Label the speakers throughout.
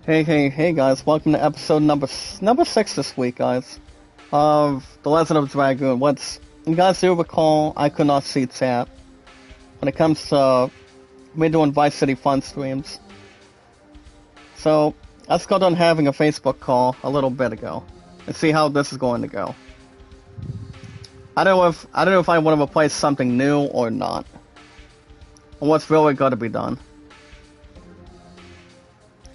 Speaker 1: Hey guys, welcome to episode number 6 this week, guys, of The Legend of Dragoon. You guys do recall, I could not see chat when it comes to me doing Vice City Fun streams. So, I just got done having a Facebook call a little bit ago and see how this is going to go. I don't know if I want to replace something new or not, and what's really got to be done.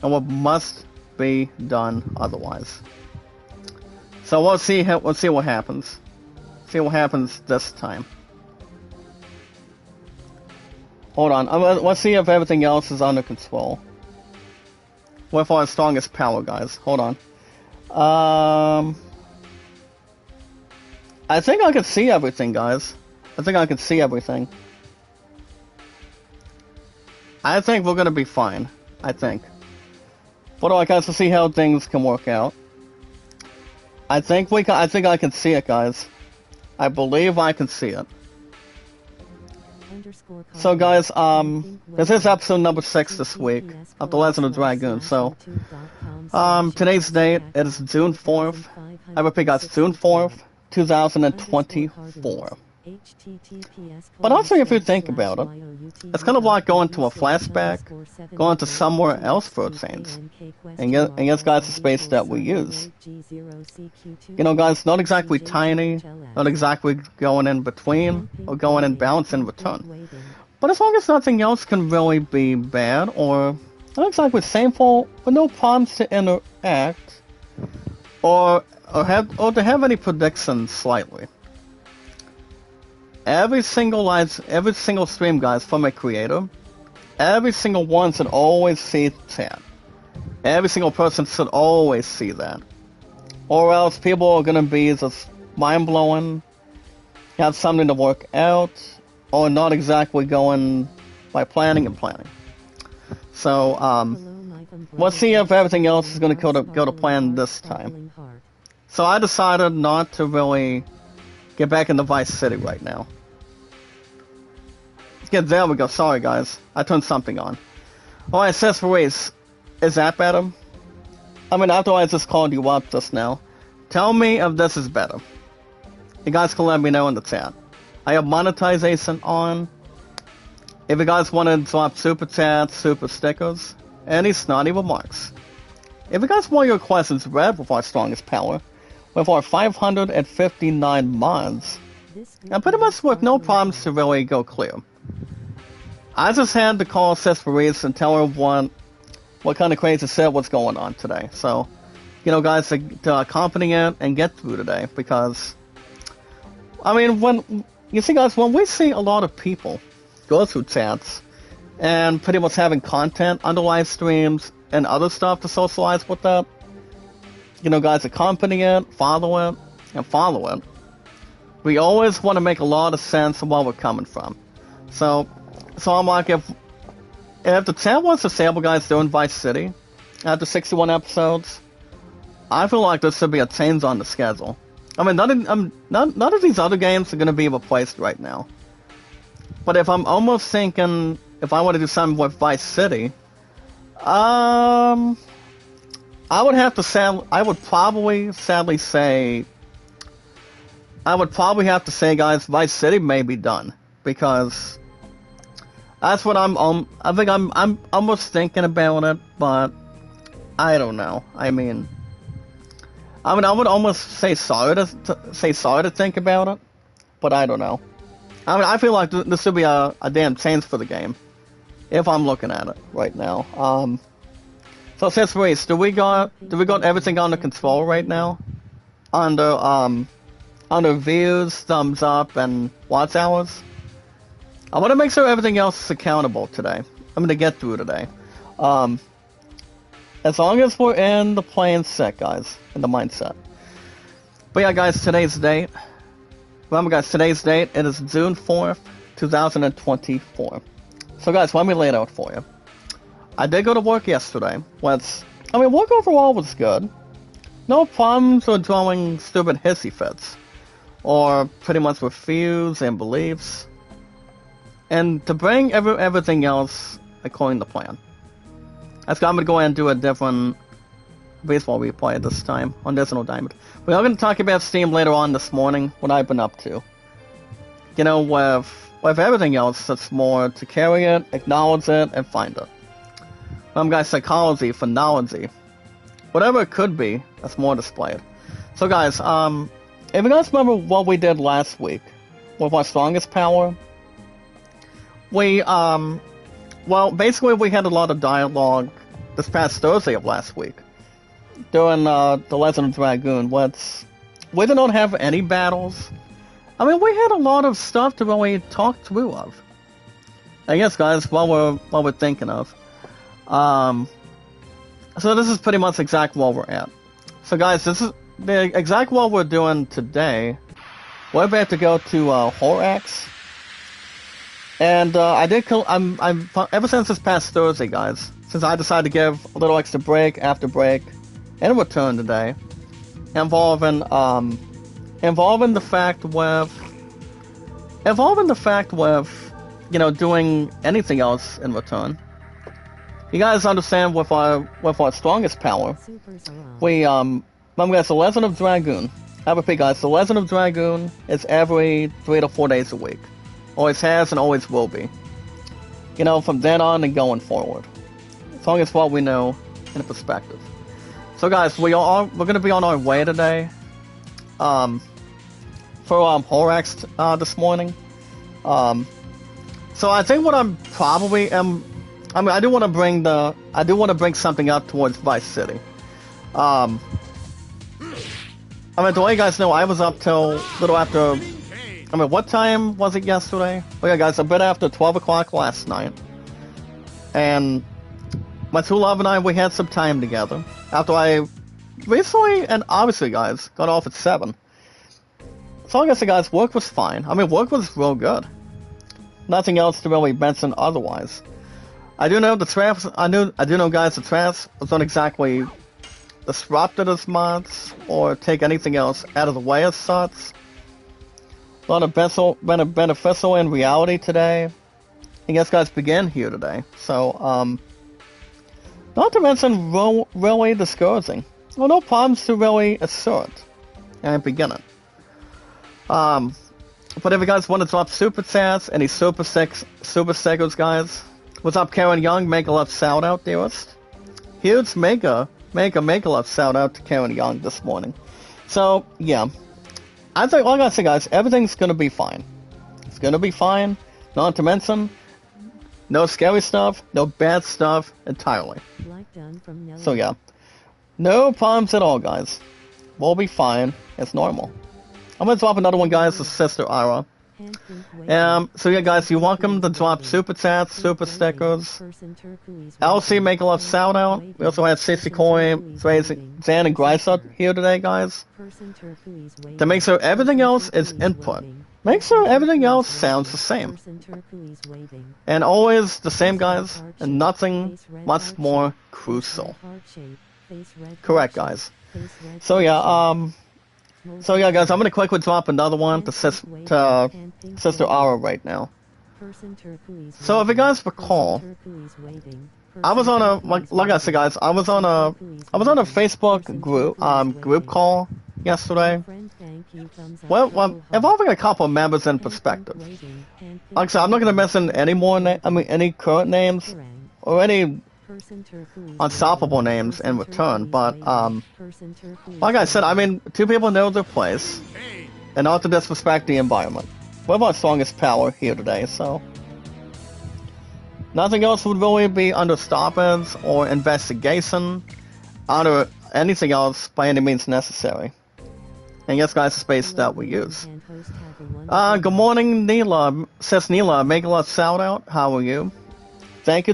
Speaker 1: And what must be done otherwise. So we'll see what happens. See what happens this time. Hold on. Let's see if everything else is under control. With our strongest power, guys. Hold on. I think I can see everything, guys. I think I can see everything. I think we're gonna be fine. I think. But I guys, to see how things can work out. I think I can see it, guys. I believe I can see it. So, guys, this is episode number 6 this week of The Legend of Dragoon. So, today's date is June 4th. I repeat, guys, June 4th, 2024. But also, if you think about it, it's kind of like going to a flashback, going to somewhere else for a change. And yes, guys, the space that we use. You know, guys, not exactly tiny, not exactly going in between, or going in balance in return. But as long as nothing else can really be bad, or not exactly shameful, but no problems to interact, or to have any predictions slightly. Every single stream, guys, from a creator, every single one should always see chat. Every single person should always see that. Or else people are gonna be just mind-blowing, have something to work out, or not exactly going by planning. So, let's see if everything else is gonna go to plan this time. So I decided not to really get back into Vice City right now. Yeah, there we go. Sorry, guys. I turned something on. Alright, accessories. Is that better? I mean, after I just called you up just now, tell me if this is better. You guys can let me know in the chat. I have monetization on. If you guys want to drop super chats, super stickers, any snotty remarks. If you guys want your questions read with our strongest power, with our 559 mods, and pretty much with no problems to really go clear. I just had to call Cesperies and tell her what kind of crazy shit was going on today. So, you know, guys, to accompany it and get through today, because, I mean, when we see a lot of people go through chats and pretty much having content under live streams and other stuff to socialize with that, you know, guys, accompany it, follow it. We always want to make a lot of sense of where we're coming from. So I'm like, if the chat wants to sample guys doing Vice City after 61 episodes, I feel like there should be a change on the schedule. I mean, none of these other games are going to be replaced right now. But if I'm almost thinking, if I want to do something with Vice City, I would have to say, guys, Vice City may be done, because that's what I'm almost thinking about it, but I don't know. I mean, I would almost say sorry to think about it, but I don't know. I mean, I feel like this should be a damn change for the game, if I'm looking at it right now. So, Cesperies, do we got everything under control right now? Under views, thumbs up, and watch hours? I want to make sure everything else is accountable today. I'm gonna get through today. As long as we're in the playing set, guys, in the mindset. But yeah, guys, today's date. Remember, guys, today's date, it is June 4th, 2024. So, guys, let me lay it out for you. I did go to work yesterday. Work overall was good. No problems with drawing stupid hissy fits. Or pretty much with views and beliefs. And to bring everything else according to plan. I'm going to go ahead and do a different baseball replay this time on Digital Diamond. We are going to talk about Steam later on this morning, what I've been up to. You know, with everything else, it's more to carry it, acknowledge it, and find it. I'm guys, psychology, phonology, whatever it could be, that's more displayed. So guys, if you guys remember what we did last week with our strongest power, we, well, basically we had a lot of dialogue this past Thursday of last week during the Legend of Dragoon, which we did not have any battles. I mean, we had a lot of stuff to really talk through of. I guess, guys, what we're thinking of. So this is pretty much exactly what we're at. So guys, this is the exact what we're doing today. We're about to go to Horax. And I did I'm ever since this past Thursday, guys, since I decided to give a little extra break after break and return today, involving the fact with you know, doing anything else in return. You guys understand with our strongest power, we remember guys, the Legend of Dragoon. I repeat guys, the Legend of Dragoon is every 3 to 4 days a week. Always has and always will be. You know, from then on and going forward. As long as what we know in a perspective. So guys, we're gonna be on our way today. For Horax this morning. So I think what I'm probably I mean, I do want to bring something up towards Vice City. I mean, to let you guys know, I was up till a little after. I mean, what time was it yesterday? Oh yeah, guys, a bit after 12 o'clock last night. And my true love and I, we had some time together. After I recently, and obviously, guys, got off at 7. So like I said, guys, work was fine. I mean, work was real good. Nothing else to really mention otherwise. I do know the traps. I do know, guys, the traps was not exactly disrupted as much or take anything else out of the way as such. A lot of beneficial in reality today. I guess guys begin here today. So not to mention really discouraging. Well, no problems to really assert and begin it. But if you guys want to drop super chats, any super stickers, guys. What's up, Karen Young? Make a love shout out, dearest. Huge make a love shout out to Karen Young this morning. So yeah, I think like I said, guys, everything's gonna be fine. It's gonna be fine. Not to mention, no scary stuff, no bad stuff entirely. So yeah, no problems at all, guys. We'll be fine. It's normal. I'm gonna drop another one, guys, to Sister Ira. So yeah, guys, you're welcome to drop super chats, super stickers. LC, make a love shout out. We also had 60 Coin, Zan, and Grice up here today, guys. To make sure everything else is input. Make sure everything else sounds the same. And always the same, guys, and nothing much more crucial. Correct, guys. So yeah, guys, I'm gonna quickly drop another one to Sister Aura right now. So if you guys recall, I was on like I said, guys, I was on a Facebook group call yesterday. Well, involving a couple of members in perspective. Like I said, I'm not gonna mention any more any current names or any unstoppable names in return, but like I said, I mean, two people know their place and not to disrespect the environment. We're our strongest power here today, so nothing else would really be under stoppage or investigation, under anything else by any means necessary. And yes, guys, the space that we use. Good morning, Neela. Says Neela, make a lot shout out. How are you? Thank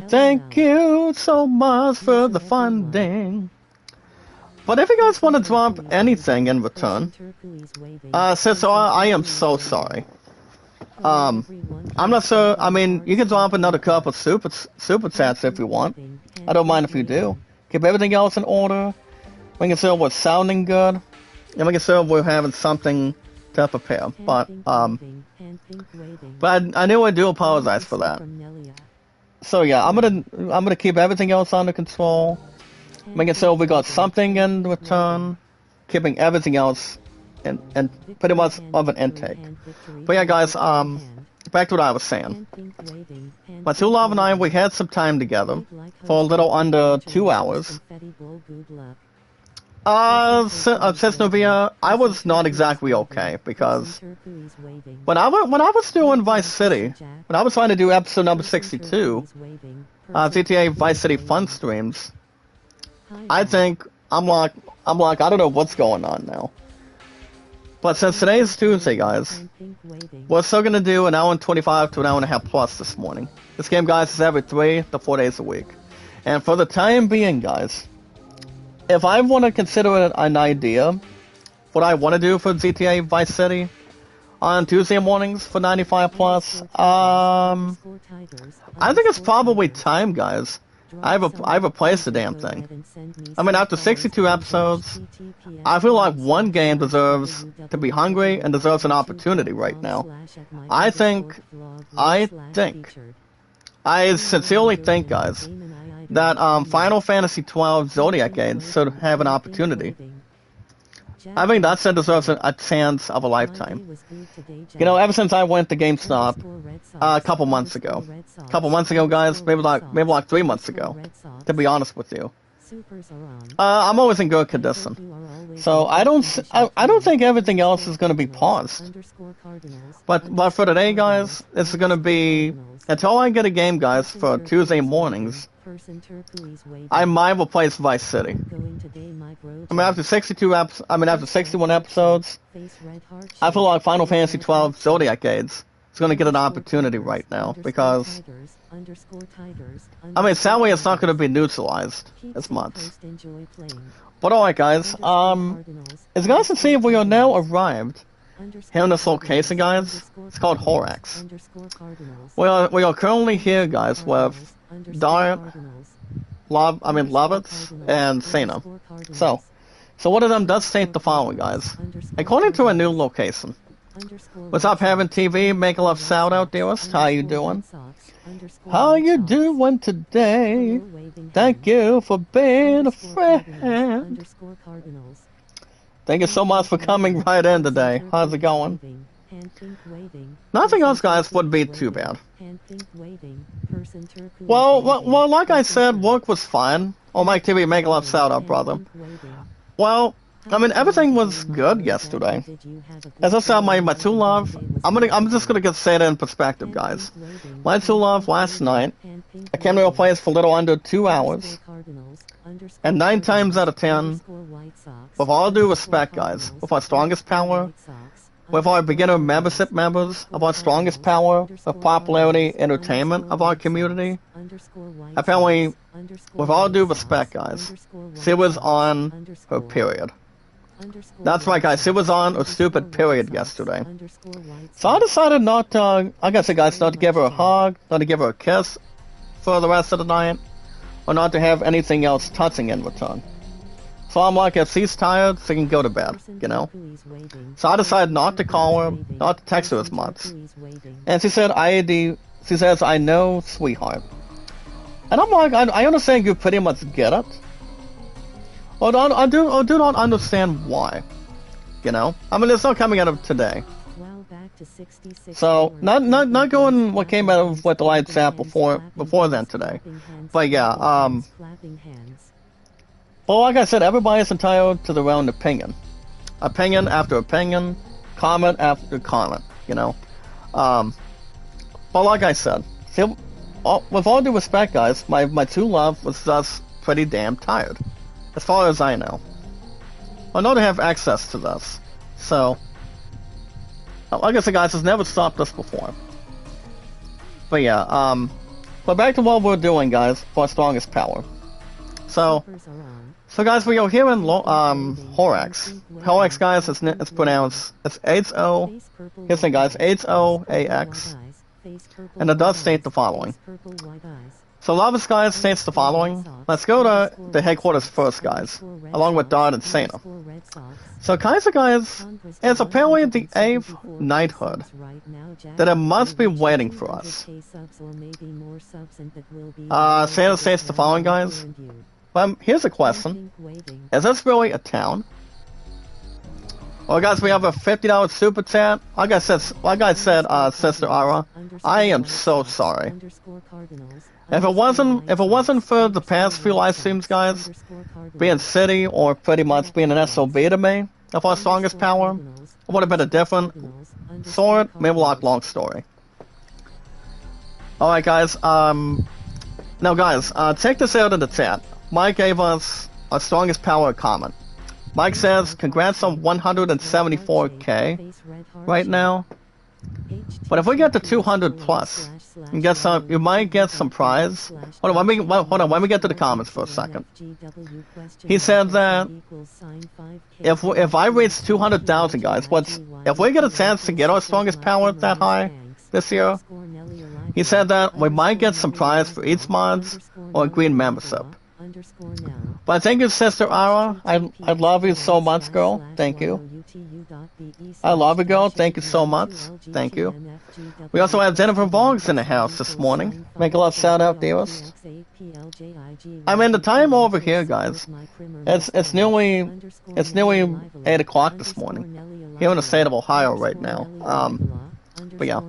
Speaker 1: you so much for the funding. But if you guys want to drop anything in return, Sister, I am so sorry. I'm not sure. I mean, you can drop another couple of super chats if you want. I don't mind if you do. Keep everything else in order. Making sure we're sounding good, and making sure we're having something to prepare. But I knew I do apologize for that. So yeah, I'm gonna keep everything else under control. making sure we got something in return, keeping everything else and pretty much of an intake. But yeah, guys, back to what I was saying. My two love and I, we had some time together for a little under 2 hours. Since Novia, I was not exactly okay, because when I was doing Vice City, when I was trying to do episode number 62, GTA Vice City Fun Streams, I think I'm like I don't know what's going on now. But since today's Tuesday, guys, we're still gonna do an hour and 25 to an hour and a half plus this morning. This game, guys, is every 3 to 4 days a week, and for the time being, guys, if I want to consider it an idea, what I want to do for GTA Vice City on Tuesday mornings for 95 plus, I think it's probably time, guys. I've replaced the damn thing. I mean, after 62 episodes, I feel like one game deserves to be hungry and deserves an opportunity right now. I sincerely think, guys, that Final Fantasy XII Zodiac Age should have an opportunity. I think that set deserves a chance of a lifetime. You know, ever since I went to GameStop a couple months ago, guys, maybe like 3 months ago, to be honest with you. I'm always in good condition, so I don't think everything else is going to be paused. But for today, guys, it's going to be until I get a game, guys, for Tuesday mornings. I might replace Vice City. I mean, after 61 episodes, I feel like Final Fantasy XII Zodiac Age is going to get an opportunity right now, because I mean, sadly, it's not going to be neutralized as much. But alright, guys, it's nice to see if we are now arrived here in this location, guys. It's called Horax. We are currently here, guys, with Lovitz and Sana. So one of them does state the following, guys. According to a new location. What's up, Having TV? Make a love shout out, dearest. How you doing? How you doing today? Thank you for being a friend. Thank you so much for coming right in today. How's it going? Nothing else, guys, would be too bad. Well, like I said, work was fine. Oh, Mike TV, make a love shout out, brother. Well, I mean, everything was good yesterday. As I said, my two love, I'm just gonna say it in perspective, guys. My two love last night, I came to a place for a little under 2 hours, and 9 times out of 10, with all due respect, guys, with our strongest power, with our beginner membership members, of our strongest power, the popularity, entertainment of our community, apparently, with all due respect, guys, she was on her period. That's right, guys, she was on her stupid period yesterday. So I decided not to, like I said, guys, not to give her a hug, not to give her a kiss for the rest of the night, or not to have anything else touching in return. So I'm like, if she's tired, she can go to bed, you know? So I decided not to call her, not to text her as much. And she said, she says, I know, sweetheart. And I'm like, I understand you pretty much get it. Or do not understand why, you know? I mean, it's not coming out of today. So, not going what came out of what the lights out before then today. But yeah, well, like I said, everybody's entitled to their own opinion. Opinion after opinion, comment after comment, you know? But like I said, see, with all due respect, guys, my true love was just pretty damn tired. As far as I know. I know they have access to this. So, like I said, guys, it's never stopped us before. But yeah, but back to what we're doing, guys, for our strongest power. So guys, we are here in Horax. Horax, guys, it's pronounced, it's H-O, here's the thing, guys, H-O-A-X. And it does state the following. So Lovitz, guys, states the following. Let's go to the headquarters first, guys, along with Dart and Sana. So Kaiser, guys, is apparently the 8th knighthood that it must be waiting for us. Sana states the following, guys. But here's a question. Is this really a town? Well, guys, we have a $50 super chat. Like I said, Sister Ara, I am so sorry. If it wasn't for the past few live streams, guys, being City or pretty much being an SOB to me, of our strongest power, it would have been a different sword, maybe like long story. Alright, guys, now guys, check this out in the chat. Mike gave us our strongest power comment. Mike says, congrats on 174k right now. But if we get to 200 plus, you might get some prize. Hold on, let me get to the comments for a second. He said that if I reach 200,000, guys, if we get a chance to get our strongest power that high this year, he said that we might get some prize for each mods or a green membership. But thank you, Sister Ara. I love you so much, girl. Thank you. I love you, girl. Thank you so much. Thank you. We also have Jennifer Vlogs in the house this morning. Make a love shout out, dearest. I mean, the time over here, guys. It's nearly 8 o'clock this morning here in the state of Ohio right now. But yeah.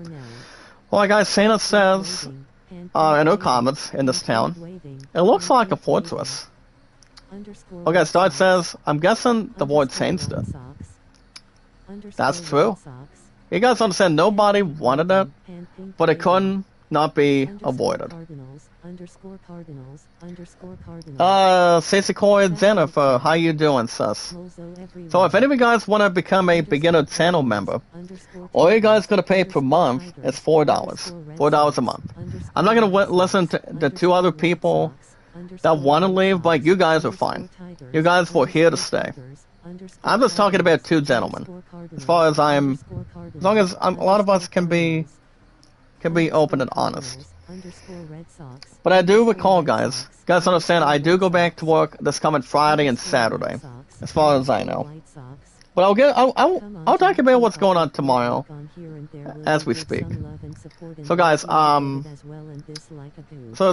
Speaker 1: Well, guys, Santa says in her comments in this town, it looks like a fortress. Okay, Start says, I'm guessing the Lord changed it. That's true. You guys understand, nobody wanted it, but it couldn't not be avoided. Stacey Coy Jennifer, how you doing, sus? So if any of you guys want to become a beginner channel member, all you guys gotta pay per month is $4. $4 a month. I'm not gonna listen to the two other people that want to leave, but you guys are fine. You guys were here to stay. I'm just talking about two gentlemen. As long as a lot of us can be open and honest. But I do recall, guys understand, I do go back to work this coming Friday and Saturday, as far as I know. But I'll talk about what's going on tomorrow as we speak. So guys, so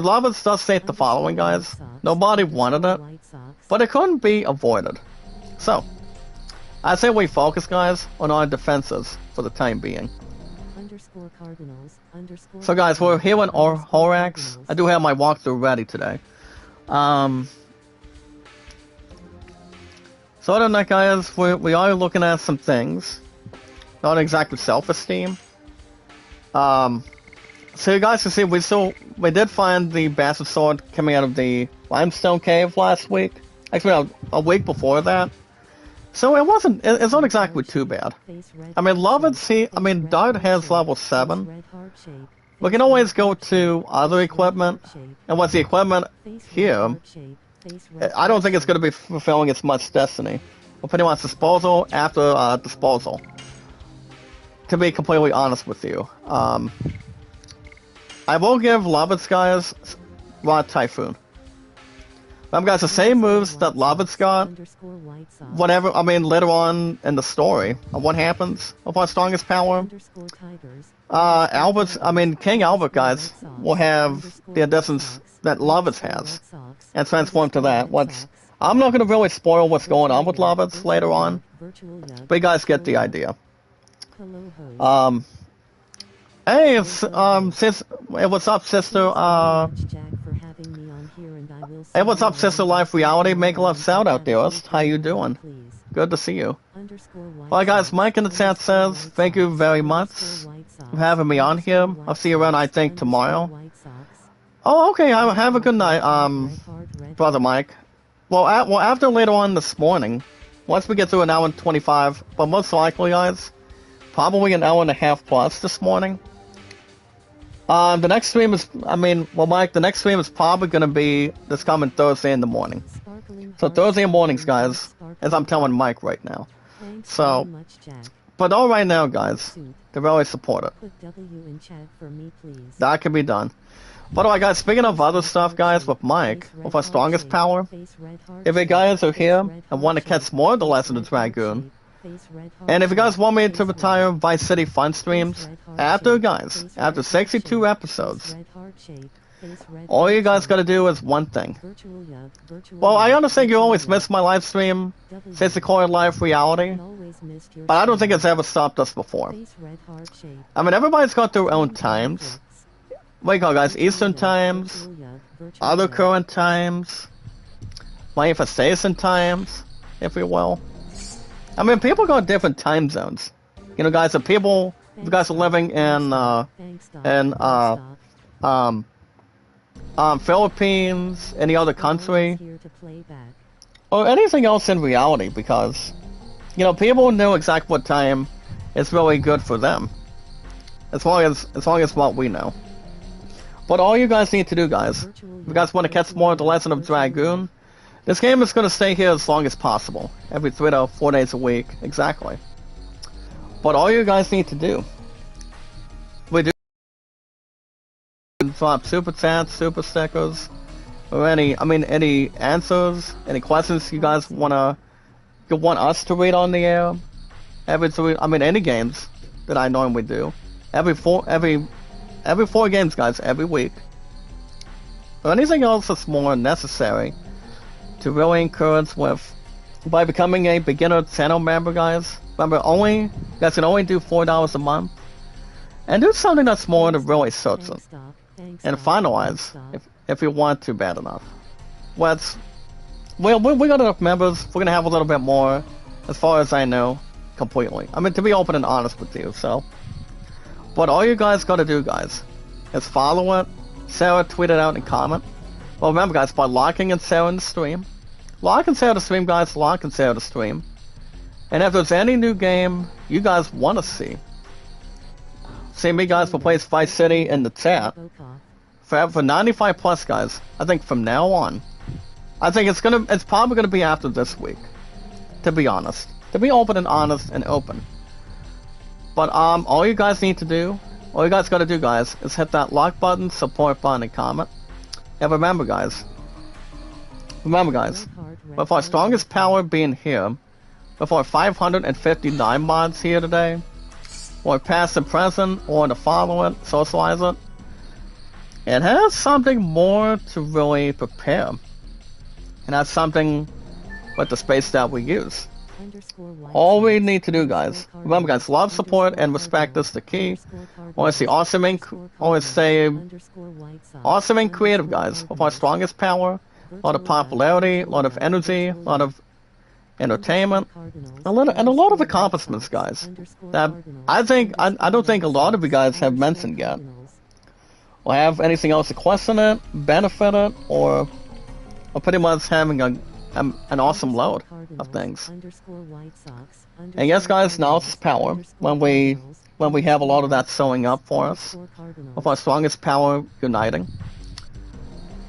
Speaker 1: Lovitz does state the following, guys. Nobody wanted it, but it couldn't be avoided. So, I say we focus, guys, on our defenses for the time being. So guys, we're here in Horax. I do have my walkthrough ready today. So other than that, guys, we are looking at some things. Not exactly self-esteem. So you guys can see we did find the bastard sword coming out of the limestone cave last week. Actually, a week before that. So it's not exactly too bad. I mean, Dart has level 7. We can always go to other equipment. And what's the equipment here? I don't think it's going to be fulfilling its much destiny. We'll pretty much disposal after disposal. To be completely honest with you. I will give Lovitz, guys, Rod Typhoon. Guys, the same moves that Lovitz got, whatever, I mean, later on in the story, what happens with our strongest power, King Albert, guys, will have the additions that Lovitz has, and transform to that. I'm not going to really spoil what's going on with Lovitz later on, but you guys get the idea. Hey, what's up, sister, hey, what's up, Sister Life Reality? Make a love shout out, dearest. How you doing? Good to see you. Well, guys, Mike in the chat says, thank you very much for having me on here. I'll see you around, I think, tomorrow. Oh, okay, have a good night, Brother Mike. Well, after later on this morning, once we get through an hour and 25, but most likely, guys, probably an hour and a half plus this morning. The next stream is, Mike, the next stream is probably going to be this coming Thursday in the morning. So Thursday mornings, guys, as I'm telling Mike right now. So, but all right now, guys, to really support it. That can be done. By the way, guys, speaking of other stuff, guys, with Mike, with our strongest power, if you guys are here and want to catch more of the Legend of Dragoon, and if you guys want me to retire Vice City Fun streams, after 62 episodes, All you guys gotta do is one thing. Well, I understand you always miss my live stream since the core life reality, but I don't think it's ever stopped us before. I mean, everybody's got their own times. What do you call it, guys? Eastern times, other current times, manifestation times, if you will. I mean, people got different time zones. You know, guys, if you guys are living in Philippines, any other country, or anything else in reality, because, you know, people know exactly what time is really good for them, as long as what we know. But all you guys need to do, guys, if you guys want to catch more of The Legend of Dragoon, this game is going to stay here as long as possible, every 3 to 4 days a week, exactly. But all you guys need to do, we do drop super chats, super stickers, or any answers, any questions you guys want us to read on the air. Any games that I normally do, every four games, guys, every week, or anything else that's more necessary to really encourage by becoming a beginner channel member, guys. Remember, you guys can only do $4 a month, and do something that's more to really search it and finalize if you want to bad enough. We got enough members. We're gonna have a little bit more, as far as I know, completely. I mean, to be open and honest with you, so. But all you guys gotta do, guys, is follow it. Sarah tweeted out and comment. Well, remember, guys, by locking and Sarah in the stream. Lock and Sarah the stream, guys. Lock and Sarah the stream. And if there's any new game you guys want to see me, guys, will play Vice City in the chat for 95 plus, guys. I think from now on, I think it's probably gonna be after this week, to be honest, to be open and honest and open. But all you guys need to do, all you guys gotta do, guys, is hit that like button, support button, and comment. And remember, guys, with our strongest power being here, with our 559 mods here today, or past and present, or to follow it, socialize it, it has something more to really prepare. And that's something with the space that we use. All we need to do, guys, remember, guys, love, support, and respect is the key. Always say awesome and creative, guys, with our strongest power, a lot of popularity, a lot of energy, a lot of entertainment, a lot of accomplishments, guys, that I don't think a lot of you guys have mentioned yet, or have anything else to question it, benefit it, or pretty much having an awesome load of things. And yes, guys, now it's power when we have a lot of that showing up for us, with our strongest power uniting.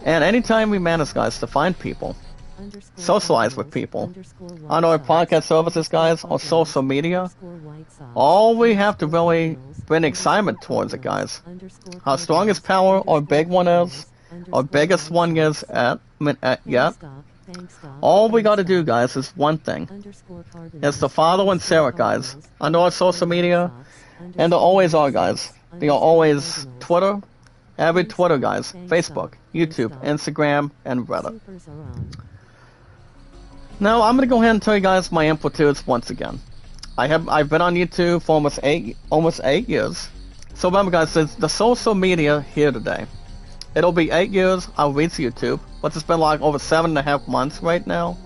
Speaker 1: And anytime we manage, guys, to find people, socialize with people on our podcast services, guys, or social media, all we have to really bring excitement towards it, guys. Our strongest power, our big one is, our biggest one is yet. All we gotta do, guys, is one thing. Is to follow and share it, guys, on our social media, and there always are, guys. They are always Twitter, every Twitter, guys, Facebook, YouTube, Instagram, and Reddit. Now, I'm gonna go ahead and tell you guys my amplitudes once again. I've been on YouTube for almost eight years. So remember, guys, the social media here today. It'll be 8 years I'll reach YouTube, but it's been like over 7.5 months right now.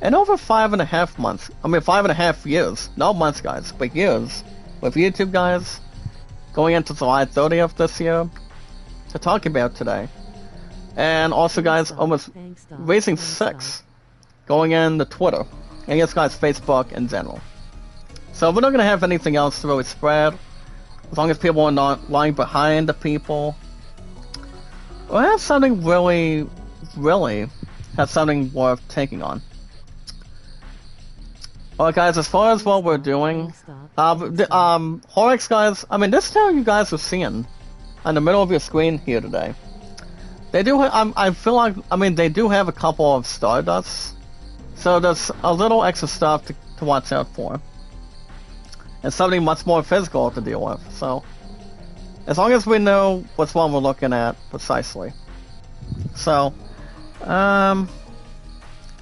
Speaker 1: And over 5.5 months, 5.5 years, not months, guys, but years, with YouTube, guys, going into July 30th this year, to talk about today. And also, guys, almost reaching 6, going into Twitter, and yes, guys, Facebook in general. So we're not going to have anything else to really spread, as long as people are not lying behind the people. We'll have something really worth taking on. Alright, guys, as far as what we're doing, Horax, guys, this town you guys are seeing on the middle of your screen here today, they do I feel like, they do have a couple of Stardusts, so there's a little extra stuff to watch out for. And something much more physical to deal with, so. As long as we know what's one we're looking at precisely. So,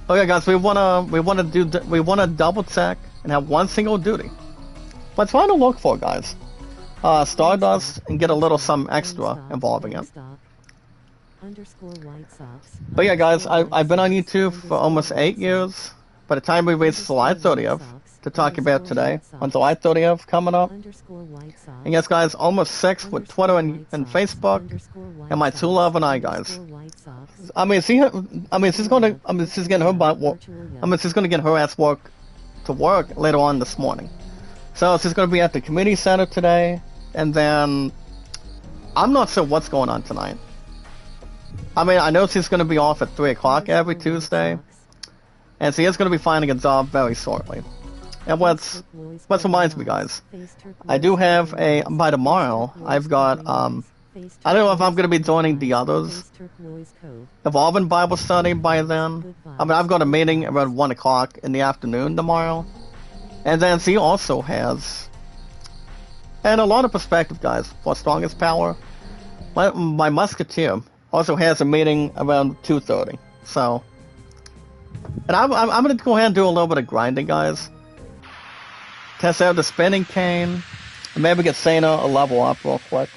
Speaker 1: okay, guys, we wanna double check and have one single duty. But trying to look for, guys, Stardust and get a little some extra involving it. But yeah, guys, I've been on YouTube for almost 8 years. By the time we reach July 30th to talk about today, on July 30th coming up. And yes, guys, almost 6 with Twitter and Facebook, and my 2 love and I, guys. She's gonna get her ass to work later on this morning. So she's gonna be at the community center today, and then I'm not sure what's going on tonight. I know she's gonna be off at 3 o'clock every Tuesday, and she is gonna be finding a job very shortly. And what reminds me, guys, I do have by tomorrow, I've got, I don't know if I'm going to be joining the others, Evolving Bible Study by then. I've got a meeting around 1 o'clock in the afternoon tomorrow. And then she also has, and a lot of perspective, guys, for Strongest Power. My Musketeer also has a meeting around 2:30. So, and I'm going to go ahead and do a little bit of grinding, guys. Test out the spinning cane, and maybe get Sana a level up real quick,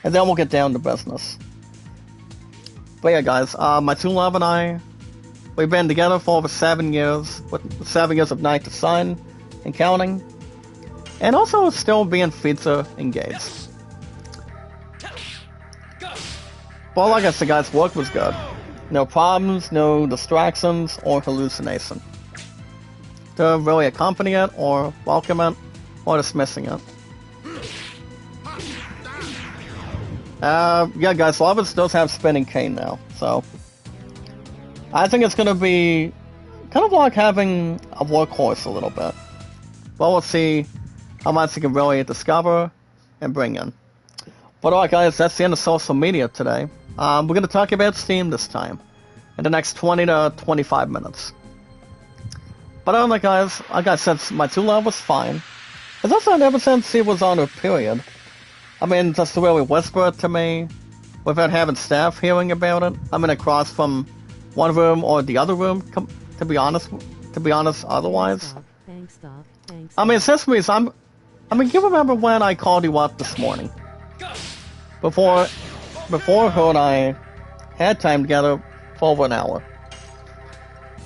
Speaker 1: and then we'll get down to business. But yeah, guys, my 2 love and I, we've been together for over 7 years, with 7 years of Night to Sun and counting, and also still being feature engaged. But like I said, guys, work was good. No problems, no distractions, or hallucination to really accompany it, or welcome it, or dismissing it. Yeah, guys, a lot of us does have spinning cane now, so I think it's gonna be kind of like having a workhorse a little bit. But we'll see how much you can really discover and bring in. But alright, guys, that's the end of social media today. We're gonna talk about Steam this time in the next 20 to 25 minutes. But I don't know, guys, like I said, my 2 love was fine. It's also ever since she was on her period. Just to really whisper it to me, without having staff hearing about it. Across from one room or the other room, to be honest otherwise. Sesame, you remember when I called you up this morning? Before her and I had time together for over an hour.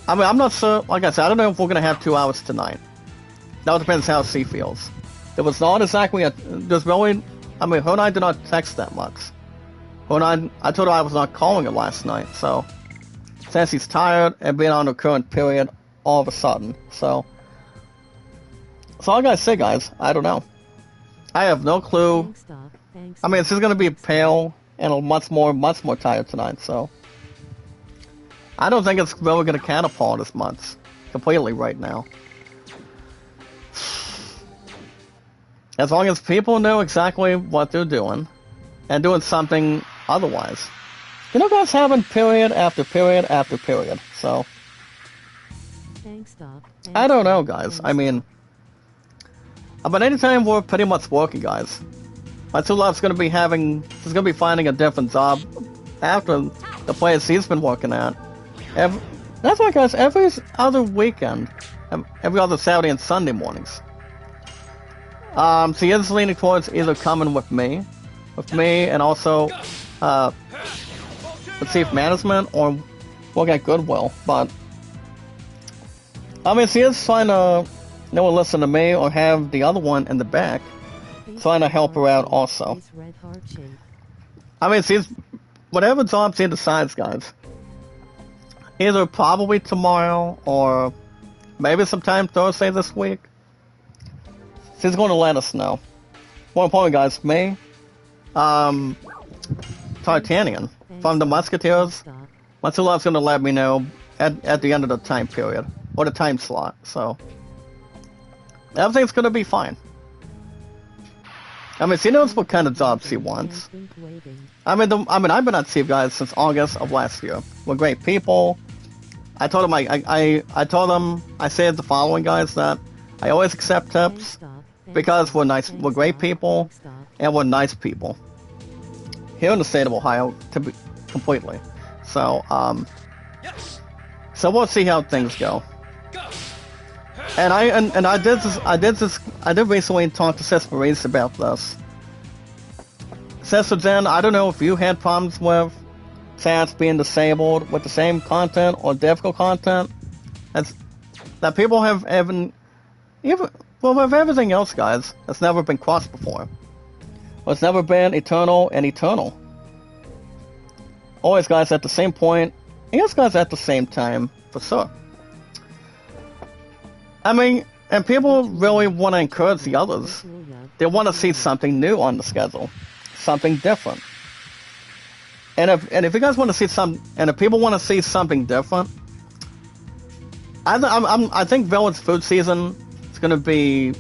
Speaker 1: I'm not sure, like I said, I don't know if we're going to have 2 hours tonight. That depends how she feels. There was not exactly there's really, her and I did not text that much. I told her I was not calling her last night, so, since she's tired and being on her current period all of a sudden, so I gotta say, guys, I don't know. I have no clue. She's going to be pale and much more tired tonight, so I don't think it's really going to catapult as much completely right now. As long as people know exactly what they're doing and doing something otherwise. Guys, having period after period after period, so I don't know, guys. But anytime we're pretty much working, guys, my 2 love's going to be finding a different job after the place he's been working at. That's why, guys, every other weekend, every other Saturday and Sunday mornings, she is leaning towards either coming with me and also with Chief Management, or working at Goodwill. But she is trying to listen to me or have the other one in the back trying to help her out also. She's whatever job she decides, guys. Either probably tomorrow or maybe sometime Thursday this week. She's going to let us know. More importantly, guys, me, Tartanian from the Musketeers, my 2 love's going to let me know at the end of the time period, or the time slot, so everything's going to be fine. She knows what kind of job she wants. I've been on Steve, guys, since August of last year. We're great people. I told them I said the following, guys, that I always accept tips because we're great people, and we're nice people here in the state of Ohio, to be completely. So, so we'll see how things go. And I did recently talk to Sister Reese about this. Sister Jen, I don't know if you had problems with chats being disabled with the same content or difficult content that people have even well, with everything else, guys, it's never been crossed before. Well, it's never been eternal and eternal. Always, guys, at the same point. Yes, guys, at the same time, for sure. I mean, and people really want to encourage the others. They want to see something new on the schedule, something different. And if you guys want to see if people want to see something different, I think Village food season is going to be.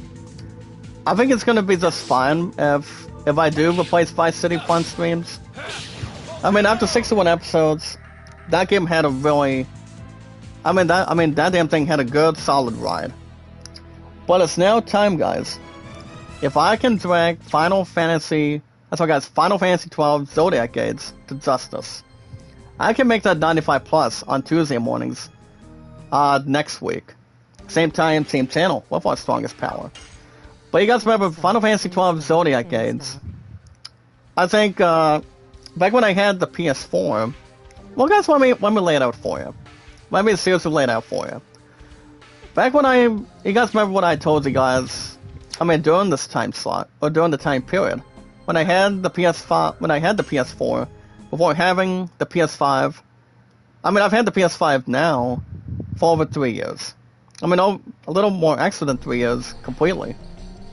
Speaker 1: I think it's going to be just fine if I do replace Vice City Fun streams. I mean, after 61 episodes, that game had a really. That damn thing had a good, solid ride. But it's now time, guys. If I can drag Final Fantasy 12 Zodiac Gates to justice, I can make that 95 plus on Tuesday mornings, next week. Same time, same channel, with our strongest power. But you guys remember Final Fantasy 12 Zodiac Gates? I think, back when I had the PS4, well, guys, let me lay it out for you. Let me seriously lay it out for you. Back when you guys remember what I told you guys, during this time slot, or during the time period, when I had the PS4, before having the PS5, I've had the PS5 now for over 3 years. A little more extra than 3 years, completely.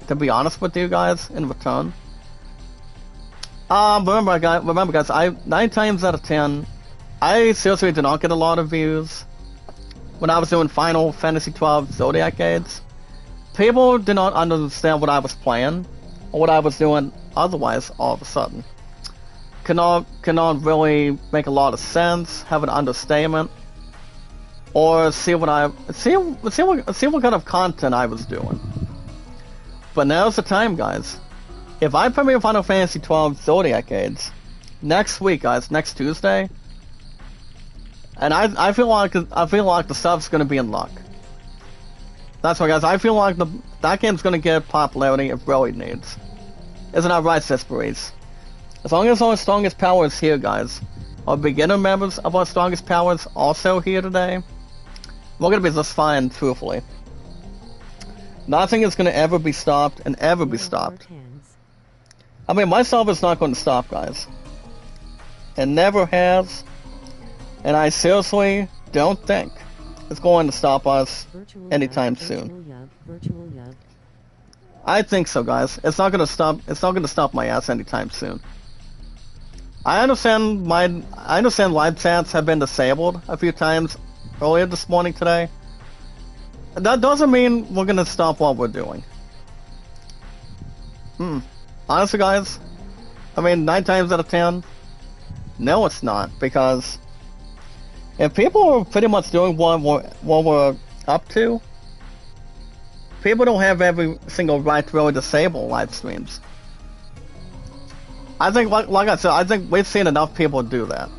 Speaker 1: To be honest with you guys, in return. Remember guys, 9 times out of 10, I seriously did not get a lot of views when I was doing Final Fantasy 12 Zodiac Gates. People did not understand what I was playing, or what I was doing otherwise all of a sudden. Cannot really make a lot of sense, have an understatement, or see what kind of content I was doing. But now's the time, guys. If I premiere Final Fantasy 12 Zodiac Gates next week, guys, next Tuesday, and I feel like the stuff's gonna be in luck. That's why, guys, I feel like that game's gonna get popularity it really needs. Isn't that right, Sister Reese? As long as our strongest power is here, guys, our beginner members of our strongest powers also here today, we're gonna be just fine, truthfully. Nothing is gonna ever be stopped and ever be stopped. My server's not gonna stop, guys. It never has. And I seriously don't think it's going to stop us anytime soon. I think so, guys. It's not gonna stop my ass anytime soon. I understand live chats have been disabled a few times earlier this morning today. That doesn't mean we're gonna stop what we're doing. Honestly, guys, 9 times out of 10, no, it's not, because if people are pretty much doing what we're up to, people don't have every single right to really disable live streams. I think, like I said, I think we've seen enough people do that.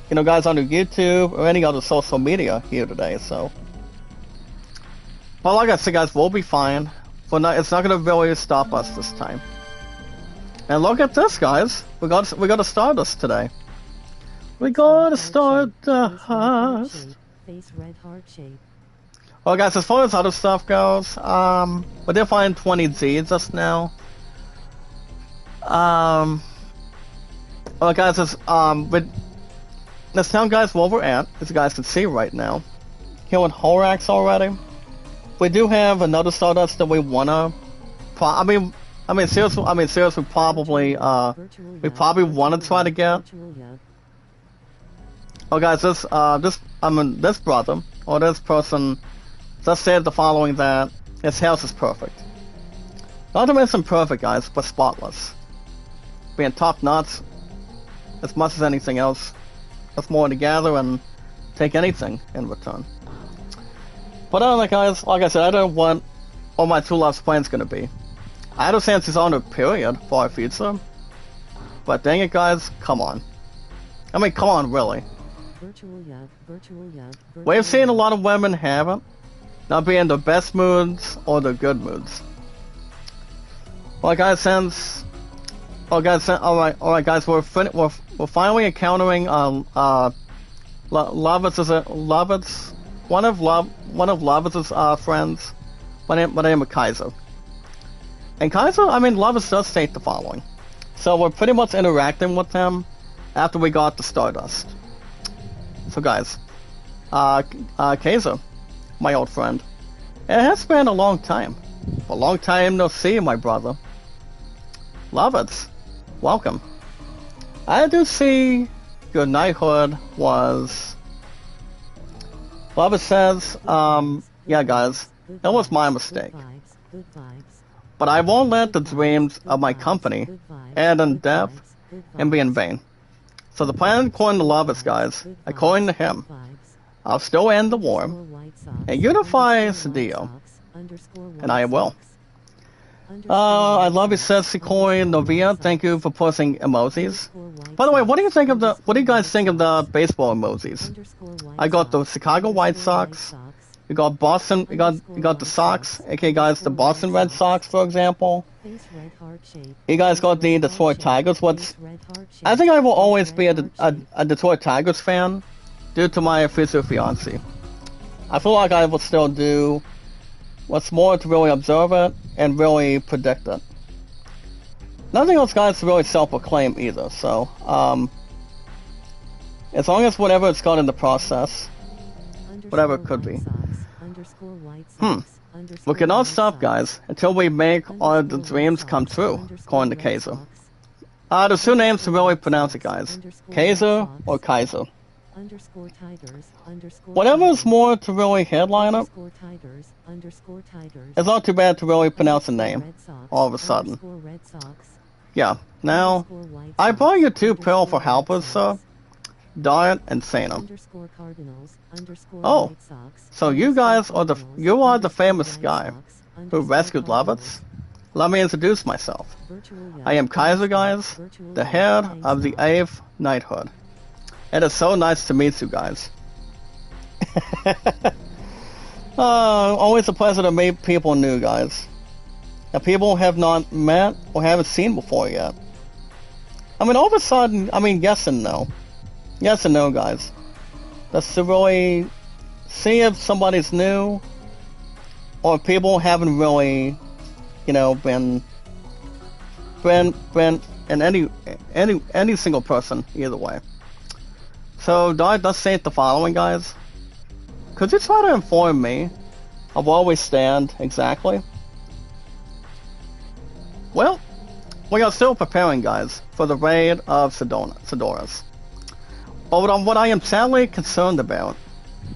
Speaker 1: Guys on YouTube or any other social media here today, so. But like I said, guys, we'll be fine. It's not gonna really stop us this time. And look at this, guys. We got a Stardust today. We got a Stardust. Well, guys, as far as other stuff goes, we did find 20 Z just now. Well, guys, this town, guys, where we're at, as you guys can see right now, here with Horax already. We do have another Stardust that we wanna. Seriously, we probably want to try to get. Oh, guys, this brother, or this person, just said the following, that his house is perfect. Not to mention perfect, guys, but spotless. Being top notch, as much as anything else. That's more to gather and take anything in return. But other than that, guys, like I said, I don't know what all my true love's plan's gonna be. I understand she's on a period for our future. But dang it, guys, come on. I mean, come on, really. We've seen a lot of women haven't, not be in the best moods or the good moods. Well, guys, alright, guys, we're finally encountering Lovitz, one of Lovitz's friends. My name is Kaiser. And Kaiser, I mean, Lovitz does state the following. So we're pretty much interacting with him after we got the Stardust. So guys, Kaiser, my old friend, it has been a long time. A long time no see, my brother. Lovitz, welcome. I do see your knighthood was... Lovitz says, yeah guys, it was my mistake. But I won't let the dreams of my company end in death and be in vain. So the plan, according to Lovitz, guys, according to him, I'll still end the war and unify Sadio, and I will. I love it, says Sequoia Novia. Thank you for posting emojis. By the way, what do you guys think of the baseball emojis? I got the Chicago White Sox. You got Boston. You got the Sox. Okay, guys, the Boston Red Sox, for example. You guys got the Detroit Tigers. I think I will always be a Detroit Tigers fan due to my future fiance. I feel like I will still do what's more to really observe it and really predict it. Nothing else, guys, to really self-proclaim either. So, as long as whatever it's got in the process, whatever it could be. We cannot stop, guys, until we make all the dreams come true, according to Kaiser. There's two names to really pronounce it, guys. Kaiser or Kaiser. Whatever is more to really headline it, it's not too bad to really pronounce the name, all of a sudden. Yeah, now, I brought you two pill for helpers, sir. Diet and Sana. Oh, so you guys are the famous guy who rescued Lovitz? Let me introduce myself. I am Kaiser, guys, the head of the 8th Knighthood. It is so nice to meet you guys. Always a pleasure to meet people new, guys. And people have not met or haven't seen before yet. I mean, all of a sudden, I mean, yes and no. Yes and no, guys. That's to really see if somebody's new, or people haven't really, you know, been in any single person either way. So Dart does say the following, guys. Could you try to inform me of where we stand exactly? Well, we are still preparing, guys, for the raid of Sidoras. But what I am sadly concerned about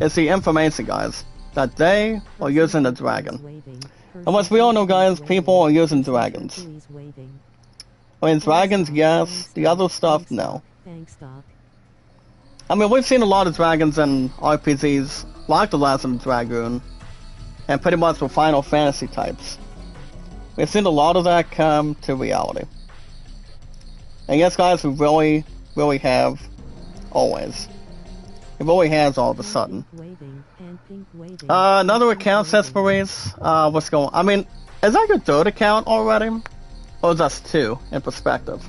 Speaker 1: is the information, guys, that they are using the dragon. And as we all know, guys, people are using dragons. I mean, dragons, yes. The other stuff, no. I mean, we've seen a lot of dragons in RPGs, like The Last of the Dragoon, and pretty much the Final Fantasy types. We've seen a lot of that come to reality. And yes, guys, we really, really have, always. It really has all of a sudden. Another account says Paris. What's going on? I mean, is that your third account already? Or just two, in perspective?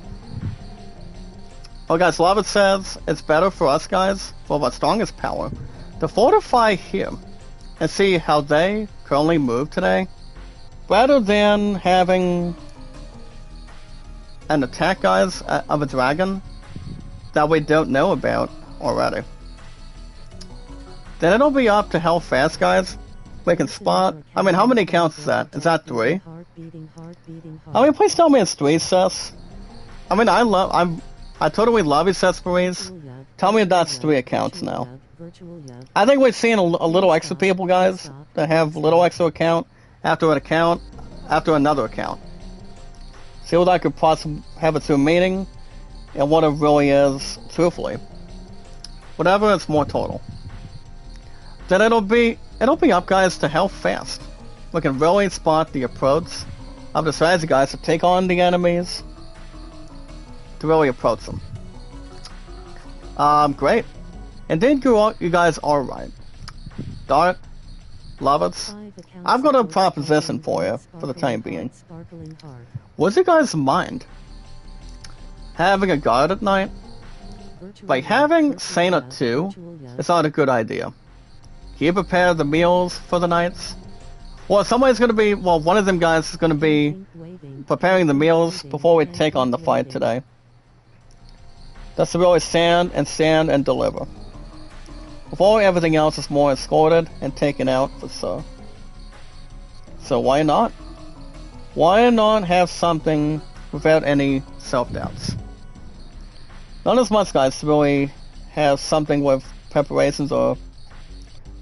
Speaker 1: Oh, guys, Lovitz says it's better for us, guys, for our strongest power, to fortify here and see how they currently move today, rather than having an attack, guys, of a dragon that we don't know about already. Then it'll be up to how fast, guys, we can spot. I mean, how many accounts is that? Is that 3? I mean, please tell me it's 3, sis. I mean, I totally love you, Sesparies. Tell me if that's 3 accounts now. I think we've seen a little extra people, guys, that have a little extra account after another account. See what I could possibly have it to a meeting, and what it really is, truthfully. Whatever, it's more total. Then it'll be up, guys, to how fast we can really spot the approach of the strategy, guys, to take on the enemies, to really approach them. Great. And then you guys are right. Dart, Lovitz, I've got a proposition for you for the time being. Would you guys mind having a guard at night? Like, having Sana 2 is not a good idea. Can you prepare the meals for the nights? Well, somebody's gonna be, well, one of them guys is gonna be preparing the meals before we take on the fight today. That's to really stand and deliver. Before everything else is more escorted and taken out for sure. So why not? Why not have something without any self-doubts? Not as much, guys, to really have something with preparations or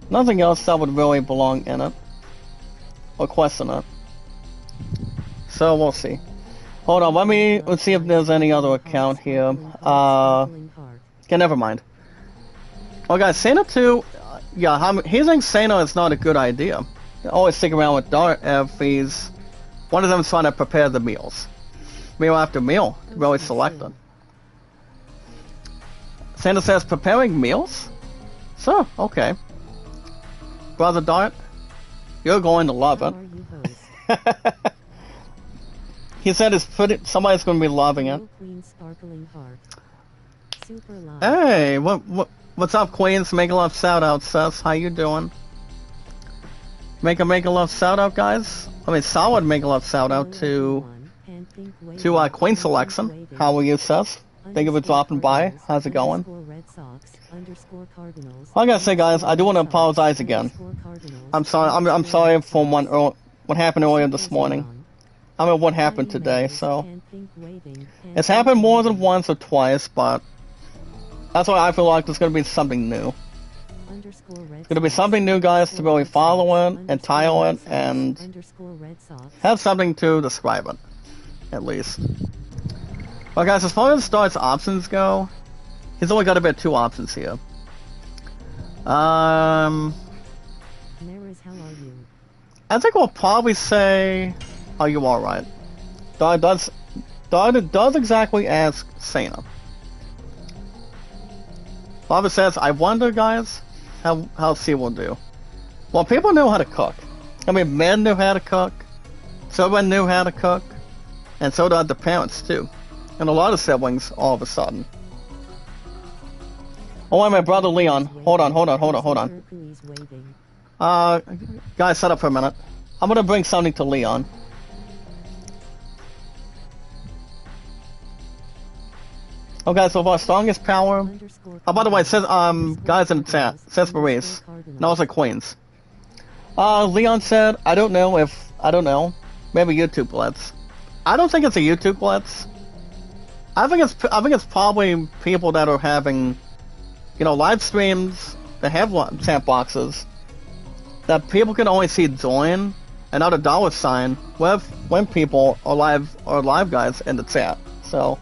Speaker 1: nothing else that would really belong in it. Or question it. So we'll see. Hold on, let's see if there's any other account here. Okay, never mind. Well, guys, Sana 2, yeah, he's saying Sana is not a good idea. Always stick around with Dart if he's one of them is trying to prepare the meals. Meal after meal, really select it. Sana says, preparing meals? So, okay. Brother Dart, you're going to love it. He said somebody's going to be loving it. Hey, what's up, Queens? Make a love shout out, sis. How you doing? Make a love shout out, guys. I mean, solid make a love shout out to Queen Selection. How are you, sis? Thank you for dropping by. How's it going? I gotta say, guys, I do want to apologize again. I'm sorry. I'm sorry for what happened earlier this morning. I mean, what happened today. So it's happened more than once or twice, but that's why I feel like there's gonna be something new. It's gonna be something new, guys, to really follow it and title it and have something to describe it, at least. Well, guys, as far as Start's options go, he's only got about 2 options here. I think we'll probably say, "Are you alright?" Dart does exactly ask Sana. Baba says, "I wonder, guys, how she will do." Well, people knew how to cook. I mean, men knew how to cook, children knew how to cook, and so did the parents too. And a lot of siblings, all of a sudden. Oh, wait, my brother Leon. Hold on. Guys, shut up for a minute. I'm gonna bring something to Leon. Okay, so our strongest power. Oh, by the way, it says, guys in the chat, it says for race. No, it's like Queens. Leon said, I don't know, maybe YouTube Blitz. I don't think it's a YouTube Blitz. I think it's probably people that are having, live streams that have chat boxes that people can only see join and not a $sign when people are live guys in the chat. So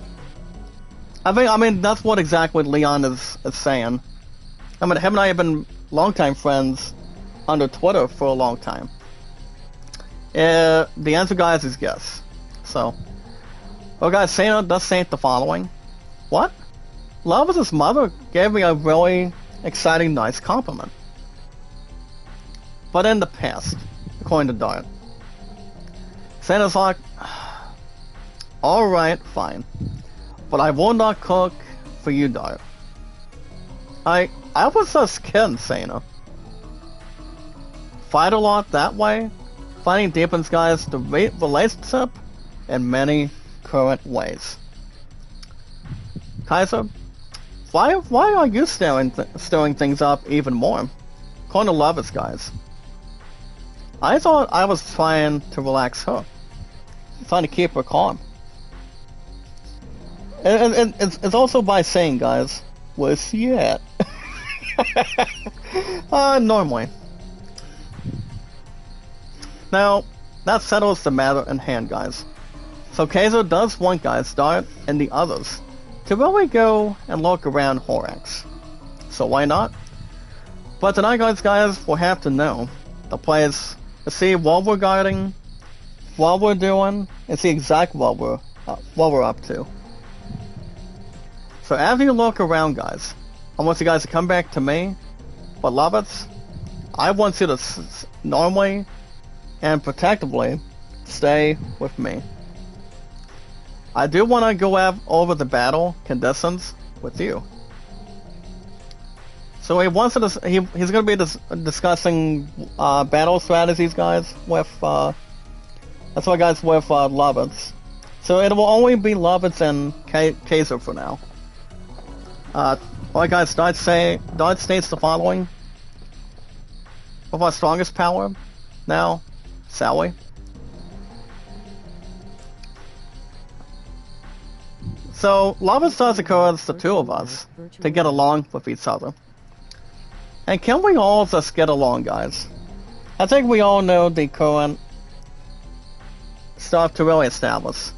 Speaker 1: I mean that's what exactly Leon is saying. I mean, him and I have been longtime friends under Twitter for a long time. The answer, guys, is yes. So. Well, guys, Sana does say the following. What? Lovit's mother gave me a really exciting, nice compliment. But in the past, according to Dart. Sana's like, alright, fine. But I will not cook for you, Dart. I was just kidding, Sana. Fight a lot that way. Fighting deepens, guys, the relationship in many current ways. Kaiser, why are you stirring things up even more? According to Lovitz, guys. I thought I was trying to relax her. Trying to keep her calm. And it's also by saying, guys, where's she at? Normally. Now, that settles the matter in hand, guys. So Kaiser does want, guys, Dart and the others to really go and look around Horax. So why not? But tonight, guys, we'll have to know the place to see what we're guarding what we're doing and see exactly what we're up to. So after you look around, guys, I want you guys to come back to me. But Lovitz, I want you to normally and protectively stay with me. I do want to go over the battle conditions with you. So he wants to. He's going to be discussing battle strategies, guys. With that's why, guys, with Lovitz. So it will only be Lovitz and Kaiser for now. Alright, guys. Dart states the following. With our strongest power, now, shall we? So Lovitz does encourage the two of us to get along with each other. And can we all just get along, guys? I think we all know the current stuff to really establish.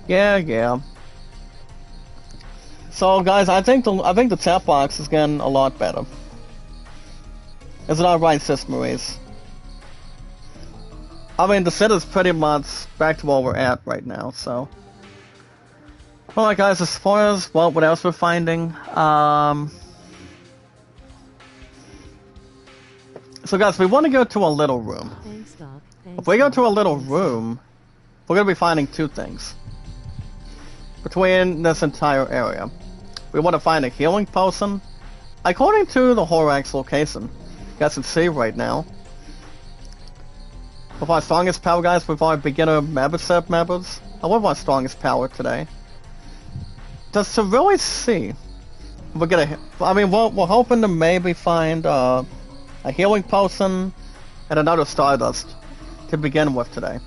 Speaker 1: Yeah. So, guys, I think the chat box is getting a lot better. Is it alright, Sis Maurice? I mean, the set is pretty much back to where we're at right now, so. Alright, guys, as far as what else we're finding, so, guys, we want to go to a little room. If we go to a little room, we're going to be finding two things between this entire area. We want to find a healing potion, according to the Horax location. You guys can see right now. With our strongest power, guys, with our beginner membership members, I love our strongest power today. Just to really see, we're hoping to maybe find a healing potion and another Stardust to begin with today.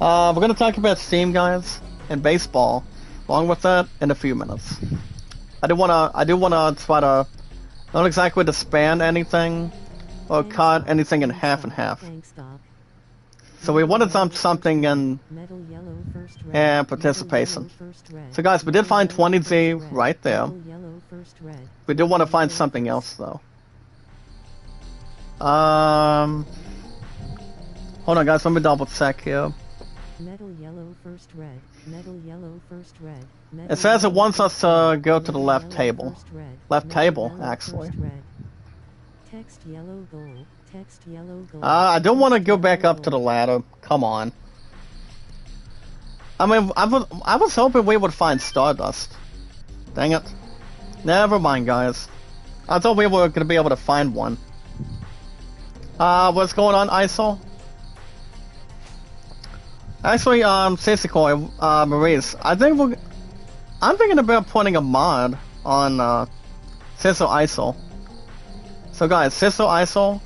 Speaker 1: We're going to talk about Steam, guys, and baseball, along with that, in a few minutes. I do want to try to not exactly disband anything or cut anything in half and half. So we wanted something in participation. So, guys, we did find 20Z right there. We do want to find something else, though. Hold on, guys. Let me double check here. Metal yellow first red. Metal yellow first red. It says it wants us to go to the left table. Left table, actually. Text yellow gold. Text yellow gold. I don't want to go back up to the ladder. Come on. I mean, I was hoping we would find Stardust. Dang it. Never mind, guys. I thought we were going to be able to find one. What's going on, ISO? Actually, Sisikoy, Maurice, I'm thinking about putting a mod on, Siso ISO. So guys, Siso ISO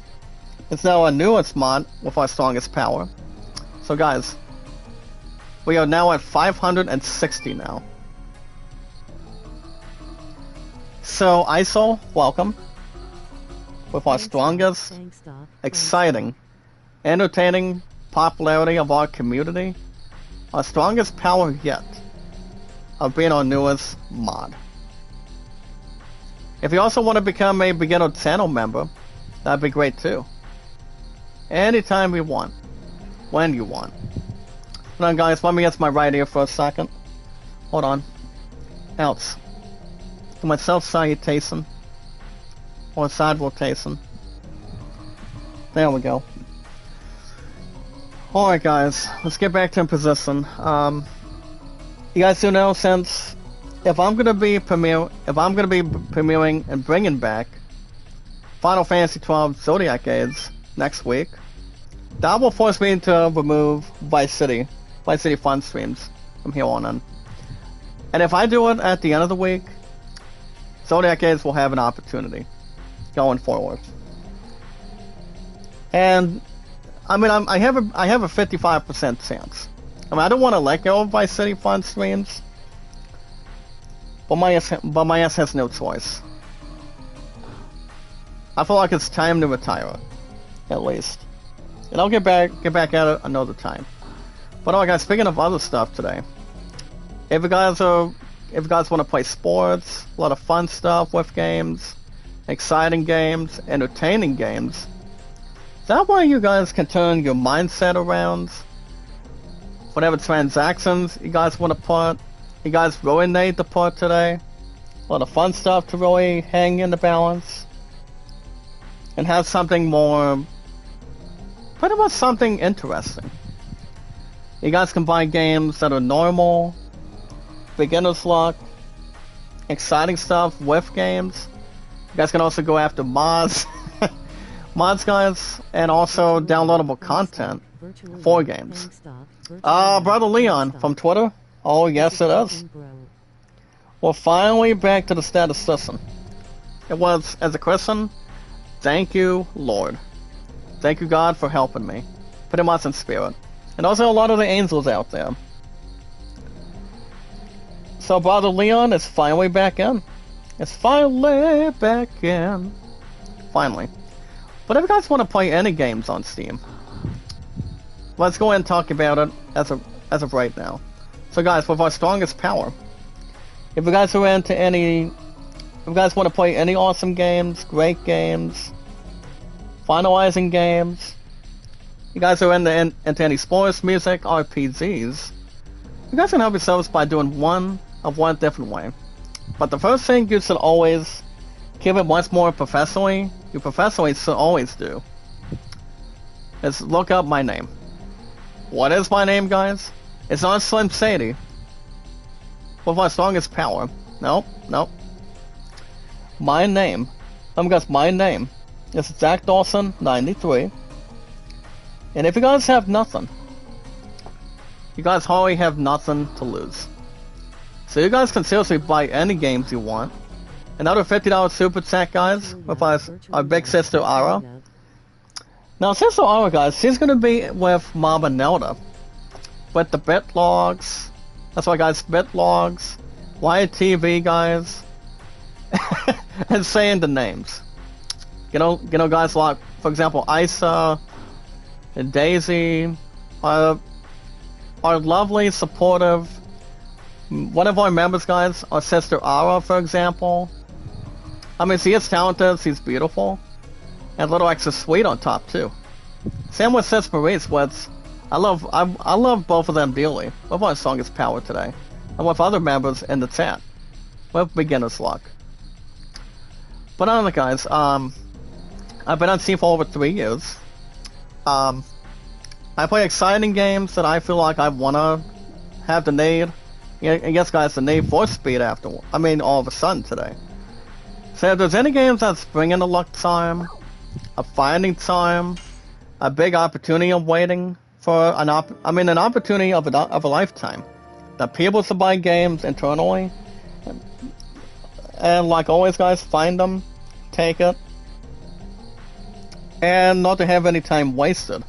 Speaker 1: is now our newest mod with our strongest power. So guys, we are now at 560 now. So ISO, welcome. With our strongest, exciting, entertaining popularity of our community, our strongest power yet of being our newest mod. If you also want to become a beginner channel member, that'd be great too. Anytime you want, when you want. Hold on, guys, let me get my right ear for a second. Hold on. Else. To my self-salutation. Or side rotation. There we go. Alright, guys, let's get back to position. You guys do know, since if I'm gonna be premiering and bringing back Final Fantasy XII Zodiac Age next week, that will force me to remove Vice City fun streams from here on in. And if I do it at the end of the week, Zodiac Age will have an opportunity going forward. And I mean, I have a 55% chance. I mean, I don't want to let go of Vice City fun streams, but my ass has no choice. I feel like it's time to retire, at least. And I'll get back at it another time. But alright, guys, speaking of other stuff today, if you guys want to play sports, a lot of fun stuff with games, exciting games, entertaining games, that way you guys can turn your mindset around. Whatever transactions you guys want to put, you guys really need to put today. A lot of fun stuff to really hang in the balance. And have something more, pretty much something interesting. You guys can buy games that are normal, beginner's luck, exciting stuff with games. You guys can also go after mods, mods guys, and also downloadable content for games. Brother Leon from Twitter. Oh yes it is. We're finally back to the statistician. It was, as a Christian, thank you Lord. Thank you God for helping me. Pretty much in spirit. And also a lot of the angels out there. So Brother Leon is finally back in. It's finally back in. Finally. But if you guys want to play any games on Steam, let's go ahead and talk about it as of right now. So guys, with our strongest power, if you guys are into any, if you guys want to play any awesome games, great games, finalizing games, you guys are into any sports, music, RPGs, you guys can help yourselves by doing one different way. But the first thing you should always keep it once more professionally, you professionally should always do, is look up my name. What is my name, guys? It's not Slim Shady with my strongest power. Nope. My name. Guys, my name is Jack Dawson 93. And if you guys have nothing, you guys hardly have nothing to lose. So you guys can seriously buy any games you want. Another $50 super chat, guys, with our big sister Ara. Now, Sister Ara, guys, she's gonna be with Mama Nelda, with the bit logs. That's why, guys, bit logs, YTV, guys, and saying the names. You know, guys like, for example, Isa and Daisy, our lovely, supportive, one of our members, guys, our sister Ara, for example. I mean, she is talented, she's beautiful, and a little extra sweet on top too. Same with Sis Maurice, with I love both of them dearly. With our strongest power today, and with other members in the chat, with beginner's luck. But anyway, guys, I've been on Steam for over 3 years. I play exciting games that I feel like I wanna have the need. Yes, guys, the need for speed after. I mean, all of a sudden today. So if there's any games that's bringing a luck time, a finding time, a big opportunity of waiting for an opportunity of a lifetime. That people to buy games internally, and like always, guys, find them, take it, and not to have any time wasted.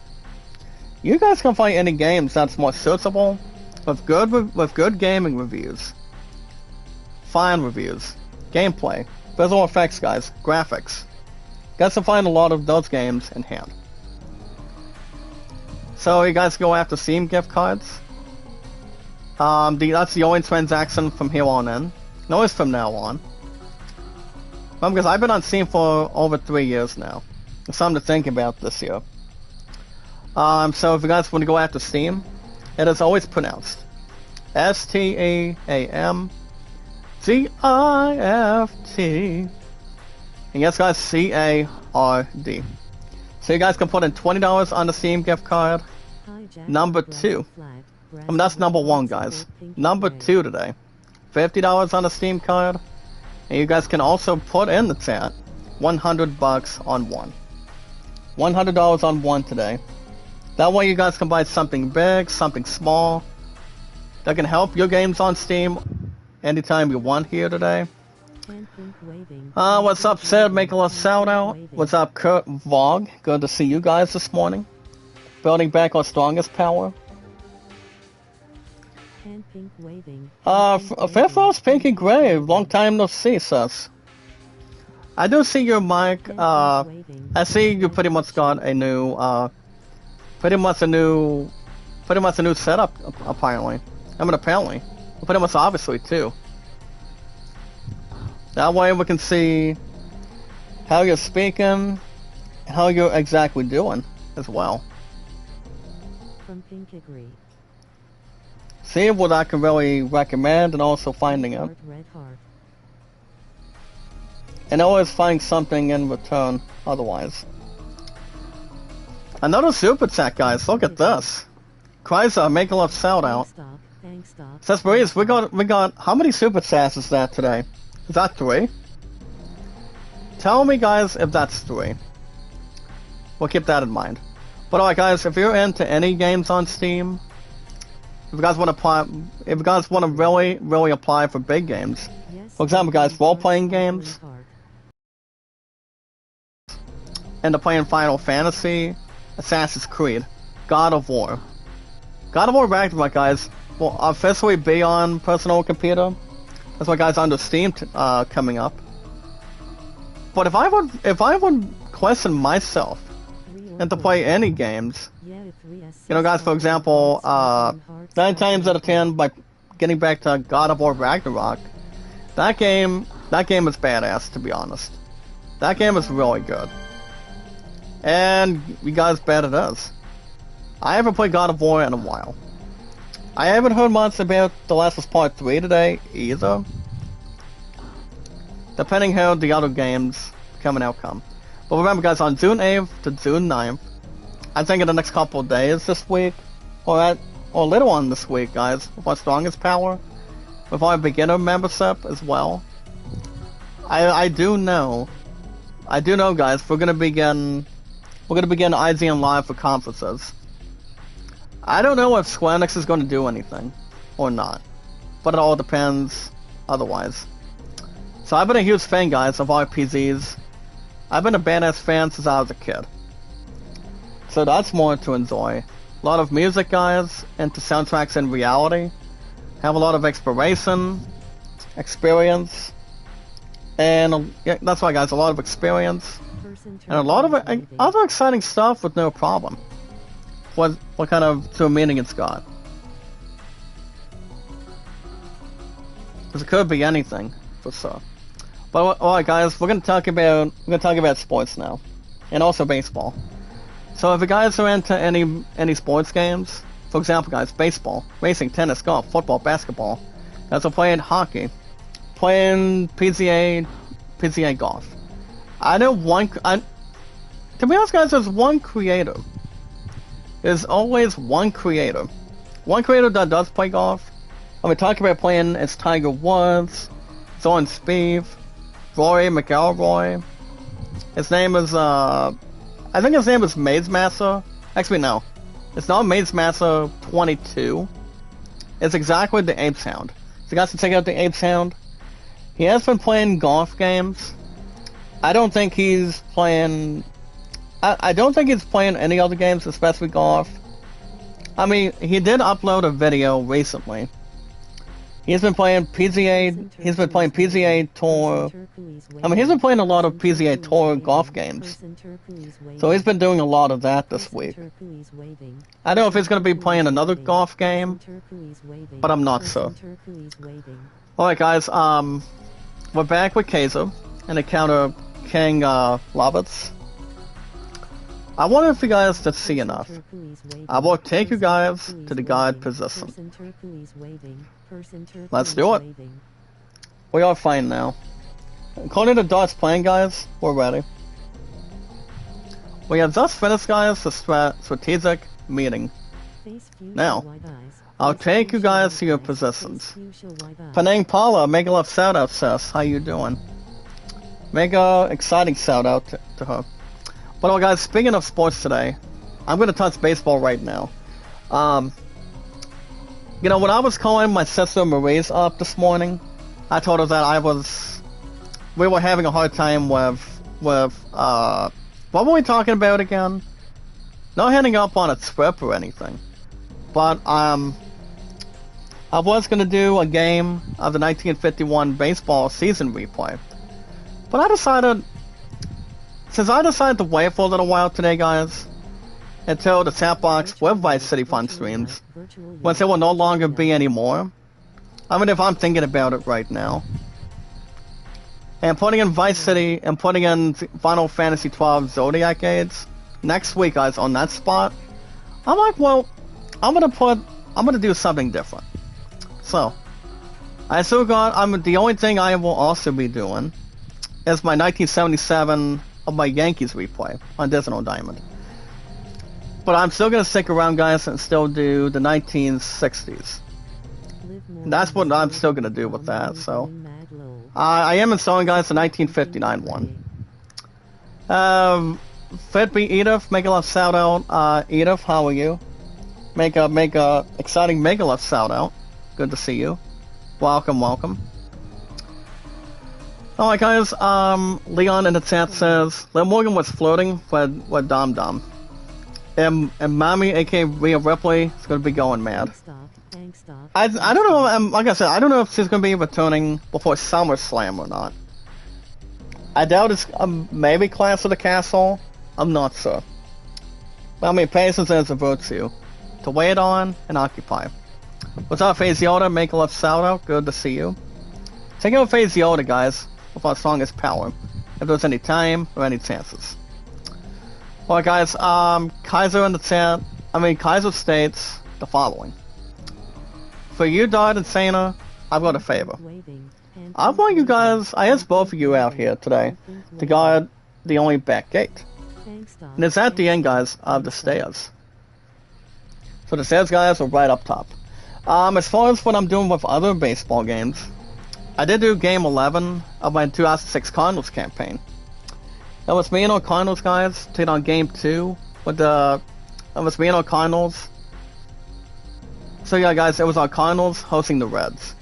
Speaker 1: You guys can find any games that's more suitable, with good gaming reviews, fine reviews, gameplay, visual effects, guys, graphics. You guys can find a lot of those games in hand. So you guys go after Steam gift cards. That's the only transaction from here on in. No, it's from now on. Because I've been on Steam for over 3 years now. It's something to think about this year. So if you guys want to go after Steam, it is always pronounced STEAMGIFT. And yes, guys, CARD. So you guys can put in $20 on the Steam gift card. Number 2. That's number 1, guys. Number 2 today. $50 on the Steam card. And you guys can also put in the chat $100 on one. $100 on one today. That way you guys can buy something big, something small, that can help your games on Steam anytime you want here today. What's up, Sid? Making a shout out. What's up, Kurt Vlog? Good to see you guys this morning. Building back our strongest power. Fair Frost, Pinky Gray. Long time no see, sus. I do see your mic. I see you pretty much got a new, pretty much a new setup, apparently. I mean, apparently. Pretty much obviously, too. That way we can see how you're speaking, how you're exactly doing as well.
Speaker 2: From Pink Agree.
Speaker 1: See what I can really recommend and also finding it.
Speaker 2: Red heart.
Speaker 1: And always find something in return otherwise. Another super chat, guys. Look at this. Kryza, make a love shout out. Says Breeze, we got how many super chats is that today? Is that 3? Tell me, guys, if that's 3. We'll keep that in mind. But alright, guys, if you're into any games on Steam, if you guys want to really apply for big games, for example, guys, role-playing games, and to playing Final Fantasy, Assassin's Creed, God of War. God of War Ragnarok, guys, will officially be on personal computer. That's why, guys, under Steam coming up. But if I would question myself and to play any games, you know, guys, for example, 9 times out of 10, by getting back to God of War Ragnarok, that game is badass, to be honest. That game is really good. And you guys bet it is. I haven't played God of War in a while. I haven't heard much about The Last of Us Part 3 today, either. Depending how the other games become an outcome. But remember, guys, on June 8th to June 9th, I think in the next couple of days this week, or later on this week, guys, with our Strongest Power, with our beginner membership as well. I do know, guys, we're gonna begin IGN Live for conferences. I don't know if Square Enix is going to do anything or not, but it all depends otherwise. So I've been a huge fan, guys, of RPGs. I've been a badass fan since I was a kid. So that's more to enjoy. A lot of music, guys, into soundtracks in reality. Have a lot of exploration, experience, and yeah, that's why, guys, a lot of experience. And a lot of other exciting stuff with no problem. What kind of true meaning it's got? Because it could be anything, for sure. But alright, guys, we're gonna talk about sports now, and also baseball. So if you guys are into any sports games, for example, guys, baseball, racing, tennis, golf, football, basketball, guys are playing hockey, playing PGA golf. I know to be honest, guys, there's one creator. There's always one creator. One creator that does play golf. I mean, talking about playing, it's Tiger Woods, Jordan Spieth, Rory McIlroy. His name is, I think his name is Maze Master. Actually, no. It's not Maze Master 22. It's exactly the Ape Sound. So you guys can check out the Ape Sound. He has been playing golf games. I don't think he's playing any other games, especially golf. I mean, he did upload a video recently. He's been playing PGA Tour. I mean, he's been playing a lot of PGA Tour golf games. So he's been doing a lot of that this week. I don't know if he's going to be playing another golf game, but I'm not sure. Alright, guys, we're back with Kaiser and encounter King Lovitz. I wonder if you guys can see enough. I will take you guys to the guide position. Let's do it. We are fine now. According to Dart's plan, guys, we're ready. We have just finished, guys, the strategic meeting. Now, I'll take you guys to your positions. Panang Paula, mega love shout out, says, how you doing? Mega exciting shout out to her. But guys, speaking of sports today, I'm gonna touch baseball right now. You know, when I was calling my sister Marie's up this morning, I told her that we were having a hard time with what were we talking about again? Not heading up on a trip or anything, but I was gonna do a game of the 1951 baseball season replay, but since I decided to wait for a little while today, guys, until the chat box with Vice City Fun streams, once there will no longer be any more. I mean, if I'm thinking about it right now, and putting in Vice City and putting in Final Fantasy 12 Zodiac Aids next week, guys, on that spot, I'm like, well, I'm gonna do something different. So, I still got, the only thing I will also be doing is my 1977 of my Yankees replay on Digital Diamond. But I'm still gonna stick around, guys, and still do the 1960s. That's what I'm still gonna do with that, so. I am installing, guys, the 1959 one. Fitby Edith, make a love shout out. Edith, how are you? Make a exciting mega love shout out. Good to see you. Welcome, welcome. Alright, guys, Leon in the chat says, Lil Morgan was flirting with Dom Dom. And Mommy, aka Rhea Ripley, is gonna be going mad. I don't know, like I said, I don't know if she's going to be returning before SummerSlam or not. I doubt it's maybe Clash of the Castle. I'm not sure. But I mean, patience is a virtue. To wait on and occupy. What's up, FaZe Yoda? Make a left shout out. Good to see you. Take out FaZe Yoda, guys, with our strongest power. If there's any time or any chances. Alright, guys, Kaiser in the chat. Kaiser states the following. For you, Dart and Sana, I've got a favor. I want you guys, I asked both of you out here today to guard the only back gate. And it's at the end, guys, of the stairs. So the stairs, guys, are right up top. As far as what I'm doing with other baseball games, I did do game 11 of my 2006 Cardinals campaign. That was me and our Cardinals, guys, taking on game 2 with that was me and our Cardinals. So yeah, guys, it was our Cardinals hosting the Reds,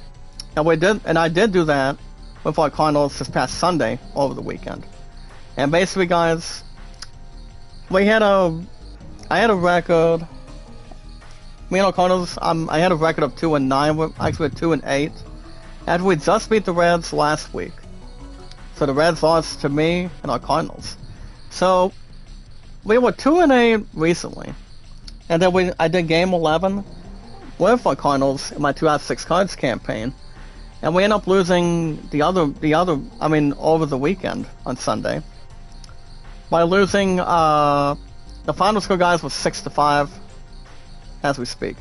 Speaker 1: and I did do that with our Cardinals this past Sunday over the weekend. And basically, guys, I had a record. Me and our Cardinals, I had a record of 2-9, actually 2-8, after we just beat the Reds last week. So the Reds lost to me and our Cardinals. So we were 2-8 recently, and then I did game 11. With our Cardinals in my 2006 Cards campaign, and we ended up losing the other, over the weekend on Sunday by losing. The final score, guys, was 6-5 as we speak.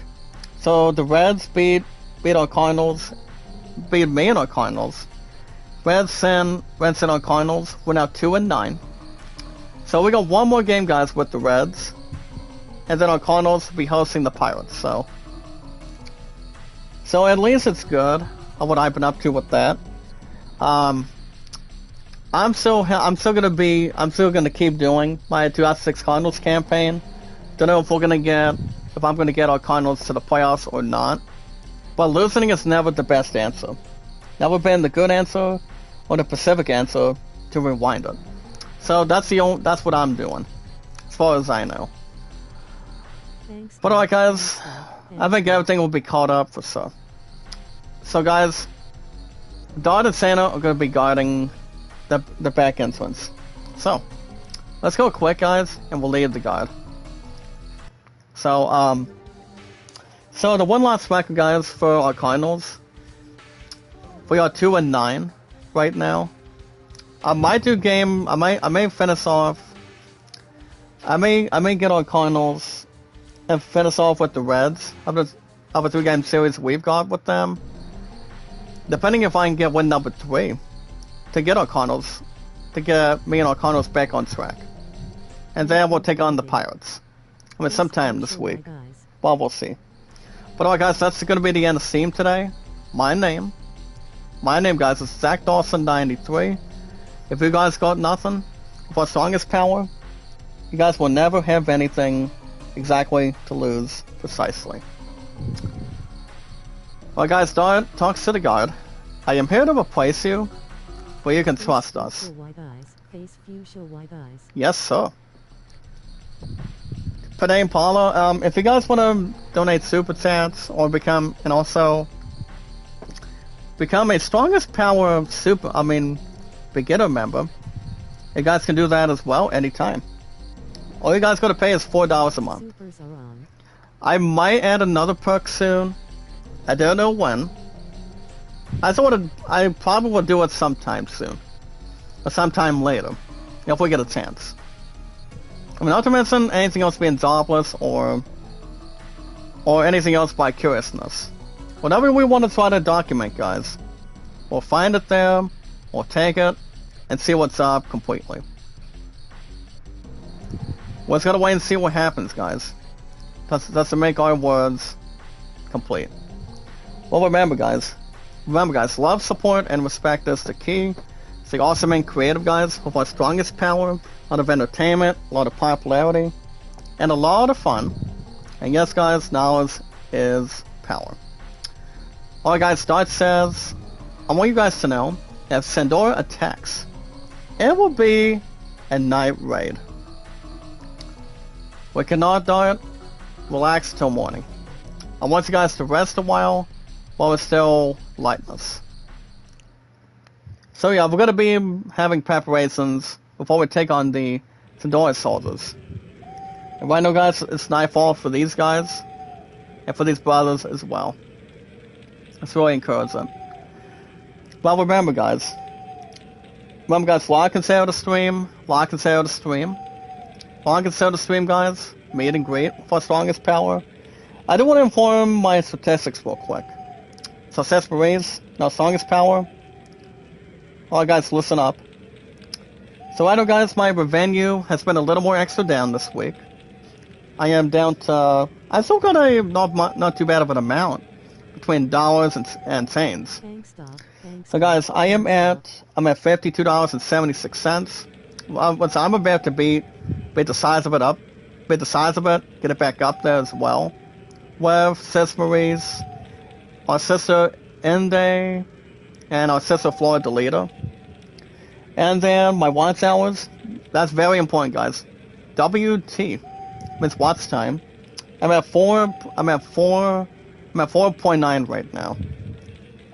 Speaker 1: So the Reds beat our Cardinals, beat me and our Cardinals. Reds and our Cardinals. We're now 2-9. So we got one more game, guys, with the Reds, and then our Cardinals will be hosting the Pirates. So at least it's good of what I've been up to with that. I'm still gonna keep doing my 2006 Cardinals campaign. Don't know if I'm gonna get our Cardinals to the playoffs or not. But losing is never the best answer. Never been the good answer or the Pacific answer to rewind it. So that's what I'm doing, as far as I know. But alright, guys, I think everything will be caught up for sure. So guys, Dart and Santa are going to be guarding the back entrance. So, let's go quick, guys, and we'll leave the guard. So the one last record, guys, for our Cardinals. We are 2-9 right now. I might do game. I may finish off. I may get our Cardinals and finish off with the Reds of a 3-game series we've got with them. Depending if I can get win number 3 to get our Cardinals, to get me and our Cardinals back on track. And then we'll take on the Pirates. Sometime this week. Well, we'll see. But alright, guys, that's going to be the end of Steam today. My name, guys, is Zach Dawson 93. If you guys got nothing, with our strongest power, you guys will never have anything exactly to lose precisely. Well, guys, talks to the guard. I am here to replace you, but you can trust us. Yes, sir. Panay Paula, if you guys want to donate super chats or become a strongest power beginner member, you guys can do that as well anytime. All you guys got to pay is $4 a month. I might add another perk soon. I don't know when. I probably will do it sometime soon. or sometime later, if we get a chance. I mean, not to mention anything else being jobless or anything else by curiousness. Whatever we want to try to document, guys, we'll find it there, we'll take it, and see what's up completely. We're just gotta wait and see what happens, guys. That's to make our words complete. Well, remember, guys, love, support, and respect is the key. It's the awesome and creative, guys, with our strongest power, a lot of entertainment, a lot of popularity, and a lot of fun. And yes, guys, knowledge is power. Alright, guys, Dart says, I want you guys to know, if Sandora attacks, it will be a night raid. We cannot, Dart, relax till morning. I want you guys to rest a while it's still lightness. So yeah, we're gonna be having preparations before we take on the Sandora soldiers. And right now, guys, it's nightfall for these guys, and for these brothers as well. It's really encouraging. But remember, guys, like and share the stream, guys. Meet and greet for strongest power. I do want to inform my statistics real quick. Success raise, now strongest power. Alright, guys, listen up. So I know, guys, my revenue has been a little more extra down this week. I am down to, I still got a not too bad of an amount between dollars and cents. So guys, I'm at $52.76. I'm about to beat the size of it up, get it back up there as well. With Sis Marie's, our sister Inde, and our sister Flora Delita. And then my watch hours, that's very important, guys. WT means watch time. I'm at 4.9 right now.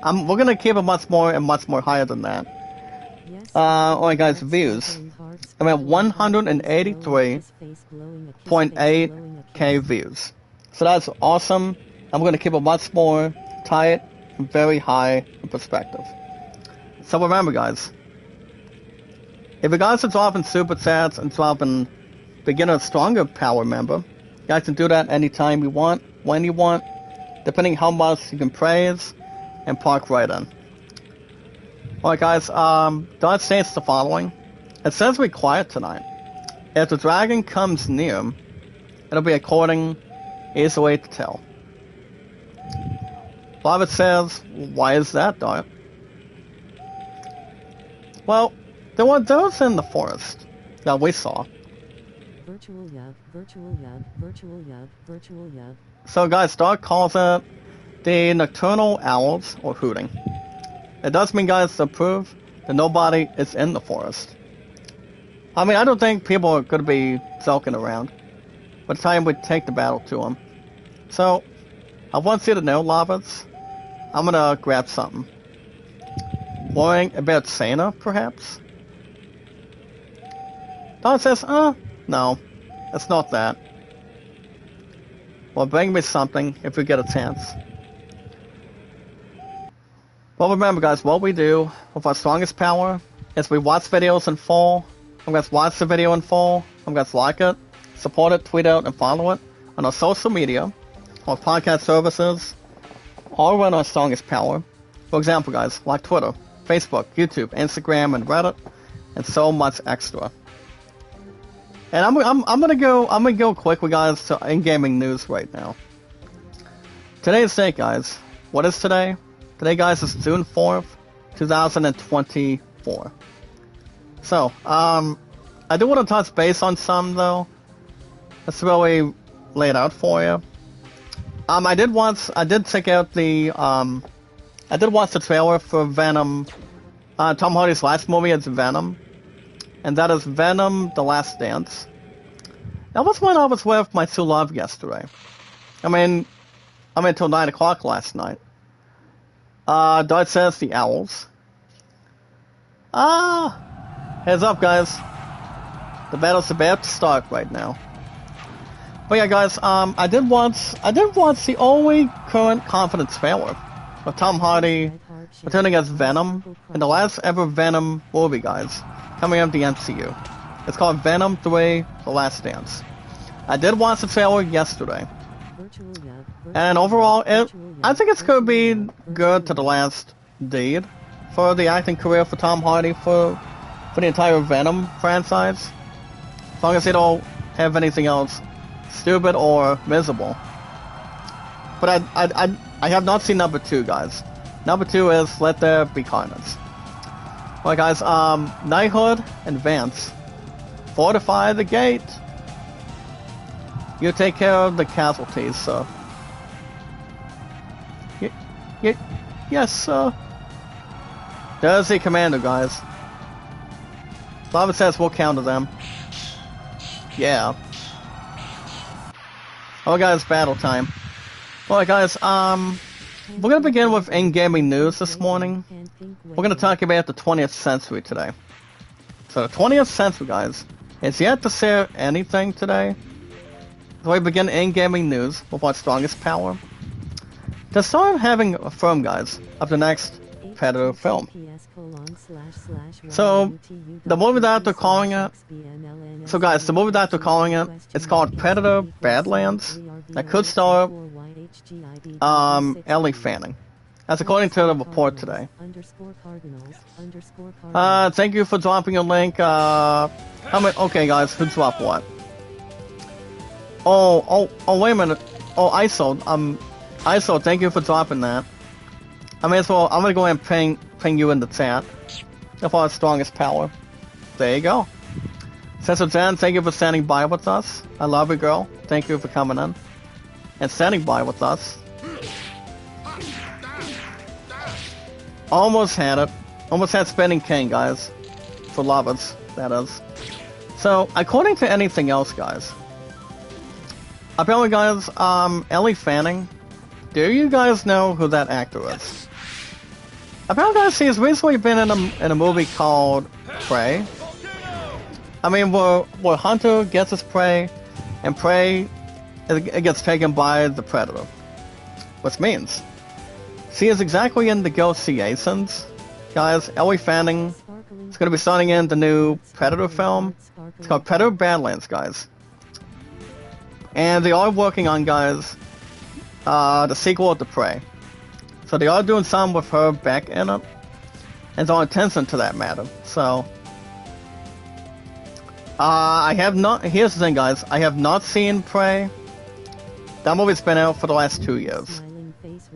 Speaker 1: We're gonna keep it much more higher than that. Alright, guys, views. I'm at 183.8k views. So that's awesome. I'm gonna keep it much more tight and very high in perspective. So remember, guys, if you guys are dropping super chats and dropping beginner stronger power member, you guys can do that anytime you want, when you want, depending how much you can praise and park right in. Alright, guys, Dart states the following. It says be quiet tonight. If the dragon comes near, it'll be according, easily to tell. Robert says, why is that, Dart? Well, there were those in the forest that we saw.
Speaker 2: Virtual Yub.
Speaker 1: So guys, Dart calls it the nocturnal owls, or hooting. It does mean, guys, to prove that nobody is in the forest. I mean, I don't think people are going to be sulking around by the time we take the battle to them. So, I want you to know, Lavas, I'm going to grab something. Worrying about Santa, perhaps? Dart says, no, it's not that. Well, bring me something if we get a chance. Well, remember, guys, what we do with our strongest power is we watch videos in full. I'm going to watch the video in full. I'm going to like it, support it, tweet out, and follow it on our social media, our podcast services, all on our strongest power. For example, guys, like Twitter, Facebook, YouTube, Instagram, and Reddit, and so much extra. And I'm gonna go quickly, guys, to in-gaming news right now. Today's date, guys. What is today? Today, guys, is June 4th, 2024. So, I do want to touch base on some, though. Let's really lay it out for you. I did check out the, I did watch the trailer for Venom, Tom Hardy's last movie is Venom. And that is Venom: The Last Dance. That was when I was with my true love yesterday. I mean, until 9 o'clock last night. Dart says the owls. Heads up, guys. The battle's about to start right now. But yeah, guys, I did watch the only current confidence trailer of Tom Hardy returning as Venom in the last ever Venom movie, guys, coming up the MCU. It's called Venom 3: The Last Dance. I did watch the trailer yesterday, and overall, I think it's gonna be good to the last deed for the acting career for Tom Hardy for the entire Venom franchise. As long as they don't have anything else stupid or miserable. But I have not seen number 2, guys. Number 2 is Let There Be Carnage. Alright, guys, Knighthood and Vance. Fortify the gate. You take care of the casualties, sir. Yes, sir. There's the commander, guys. Lava says we'll counter them. Yeah. Oh, guys, battle time. Alright, guys, we're gonna begin with in-gaming news this morning. We're gonna talk about the 20th century today. So the 20th century, guys, is yet to say anything today. So we begin in-gaming news with what's strongest power. To start having a film, guys, of the next Predator film. So, the movie that they're calling it... So guys, the movie that they're calling it, it's called Predator Badlands. That could star Ellie Fanning. That's according to the report today. Thank you for dropping a link. Okay, guys, who dropped what? Oh, wait a minute. Oh, ISO, thank you for dropping that. I may as well, I'm gonna go ahead and ping you in the chat. That's our strongest power. There you go. Cecil Jan, thank you for standing by with us. I love you, girl. Thank you for coming in. And standing by with us. Almost had it. Almost had Spinning King, guys. For lovers, that is. So, according to anything else, guys. Apparently, guys, Ellie Fanning. Do you guys know who that actor is? Apparently, guys, he has recently been in a movie called Prey. I mean, where Hunter gets his prey, and prey it gets taken by the Predator. Which means she is exactly in the negotiations, guys. Ellie Fanning is going to be starting in the new Predator film. It's called Predator Badlands, guys. And they are working on, guys, the sequel of The Prey. So they are doing some with her back in it. And so attention to that matter. So I have not, here's the thing, guys, I have not seen Prey. That movie's been out for the last 2 years.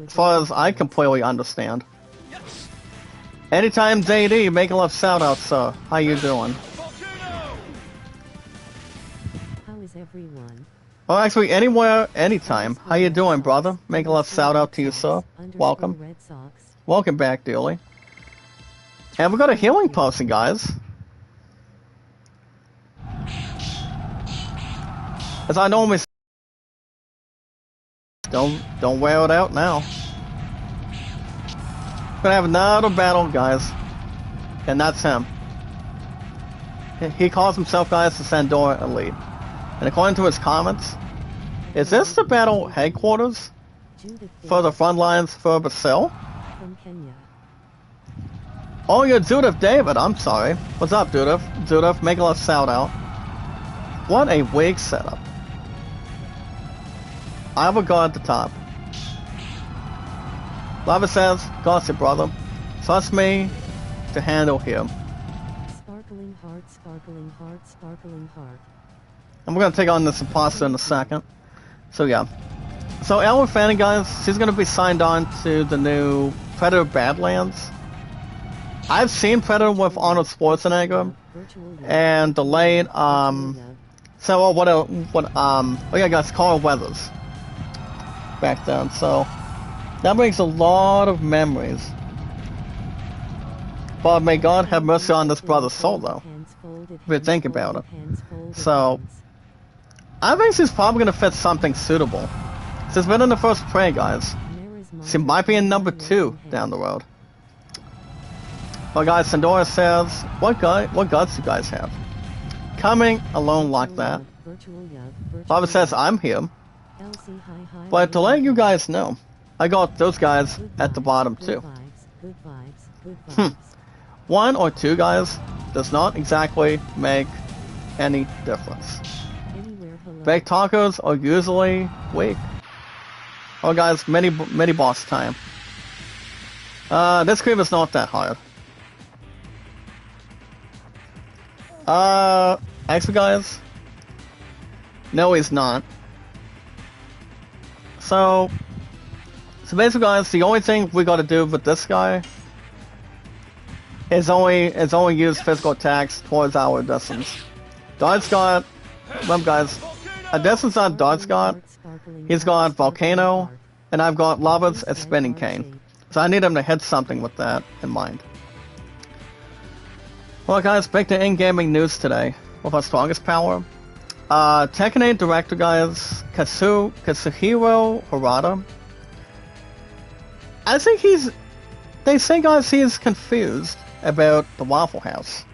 Speaker 1: As far as I completely understand. Anytime JD, make a love shout out, sir. How you doing?
Speaker 2: How is everyone?
Speaker 1: Well, actually, anywhere, anytime. How you doing, brother? Make a love shout out to you, sir. Welcome. Welcome back, dearly. And we got a healing potion, guys. As I normally say, don't wear it out now. We're gonna have another battle, guys. And that's him. He calls himself, guys, the Sandora Elite. And according to his comments, is this the battle headquarters for the front lines for Basil? Oh, you're Judith David. I'm sorry. What's up, Judith? Judith, make a little shout out. What a weak setup. I have a guard at the top. Lava says, gossip, brother. Trust me to handle him.
Speaker 2: Sparkling heart, sparkling heart, sparkling heart.
Speaker 1: And we're gonna take on this imposter in a second. So yeah. So Ellie Fanning, guys, she's gonna be signed on to the new Predator Badlands. I've seen Predator with Arnold Schwarzenegger and the late oh yeah, guys, Carl Weathers back then. So that brings a lot of memories. But may God have mercy on this brother's soul, though. If you think about it. So I think she's probably gonna fit something suitable. She's been in the first Prey, guys. She might be in number 2 down the road. Well, guys, Sandora says, what guts do you guys have? Coming alone like that. Baba says, I'm here. But to let you guys know, I got those guys at the bottom too.
Speaker 2: Good vibes. Good vibes.
Speaker 1: One or two guys does not exactly make any difference.
Speaker 2: Anywhere hello.
Speaker 1: Baked tacos are usually weak. Oh guys, mini boss time. This creep is not that hard. Actually guys, no he's not. So basically guys, the only thing we gotta do with this guy is only use physical attacks towards our distance. Dart's got, remember guys, a distance on Dart's got, he's got Volcano, and I've got Lava's and Spinning Cane. So I need him to hit something with that in mind. Well guys, back to in-gaming news today with our strongest power. Tekken 8 director guys, Kazuhiro Harada. I think they say guys he's confused about the Waffle House.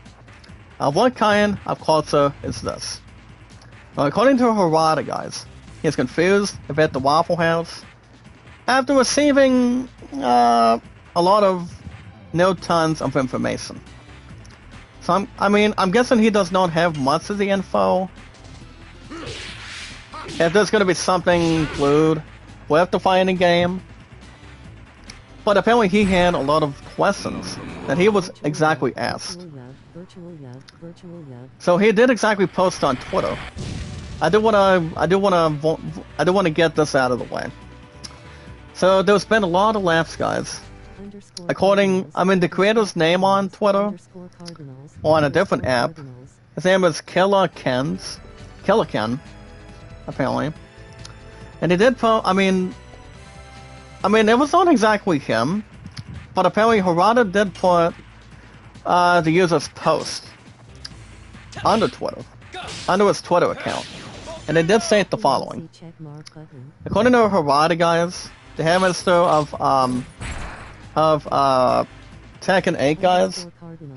Speaker 1: What kind of culture is this? Well, according to Harada guys, he's confused about the Waffle House after receiving a lot of tons of information. So I'm guessing he does not have much of the info. If there's going to be something included, we'll have to find in game. But apparently he had a lot of questions that he was exactly asked. So he did exactly post on Twitter. I do want to get this out of the way. So there's been a lot of laughs, guys. The creator's name on Twitter, or on a different app, his name is Killer Ken, apparently. And he did post, it was not exactly him, but apparently Harada did put the user's post under Twitter, under his Twitter account. And it did state the following. According to Harada guys, the Head Minister of Tekken 8 guys,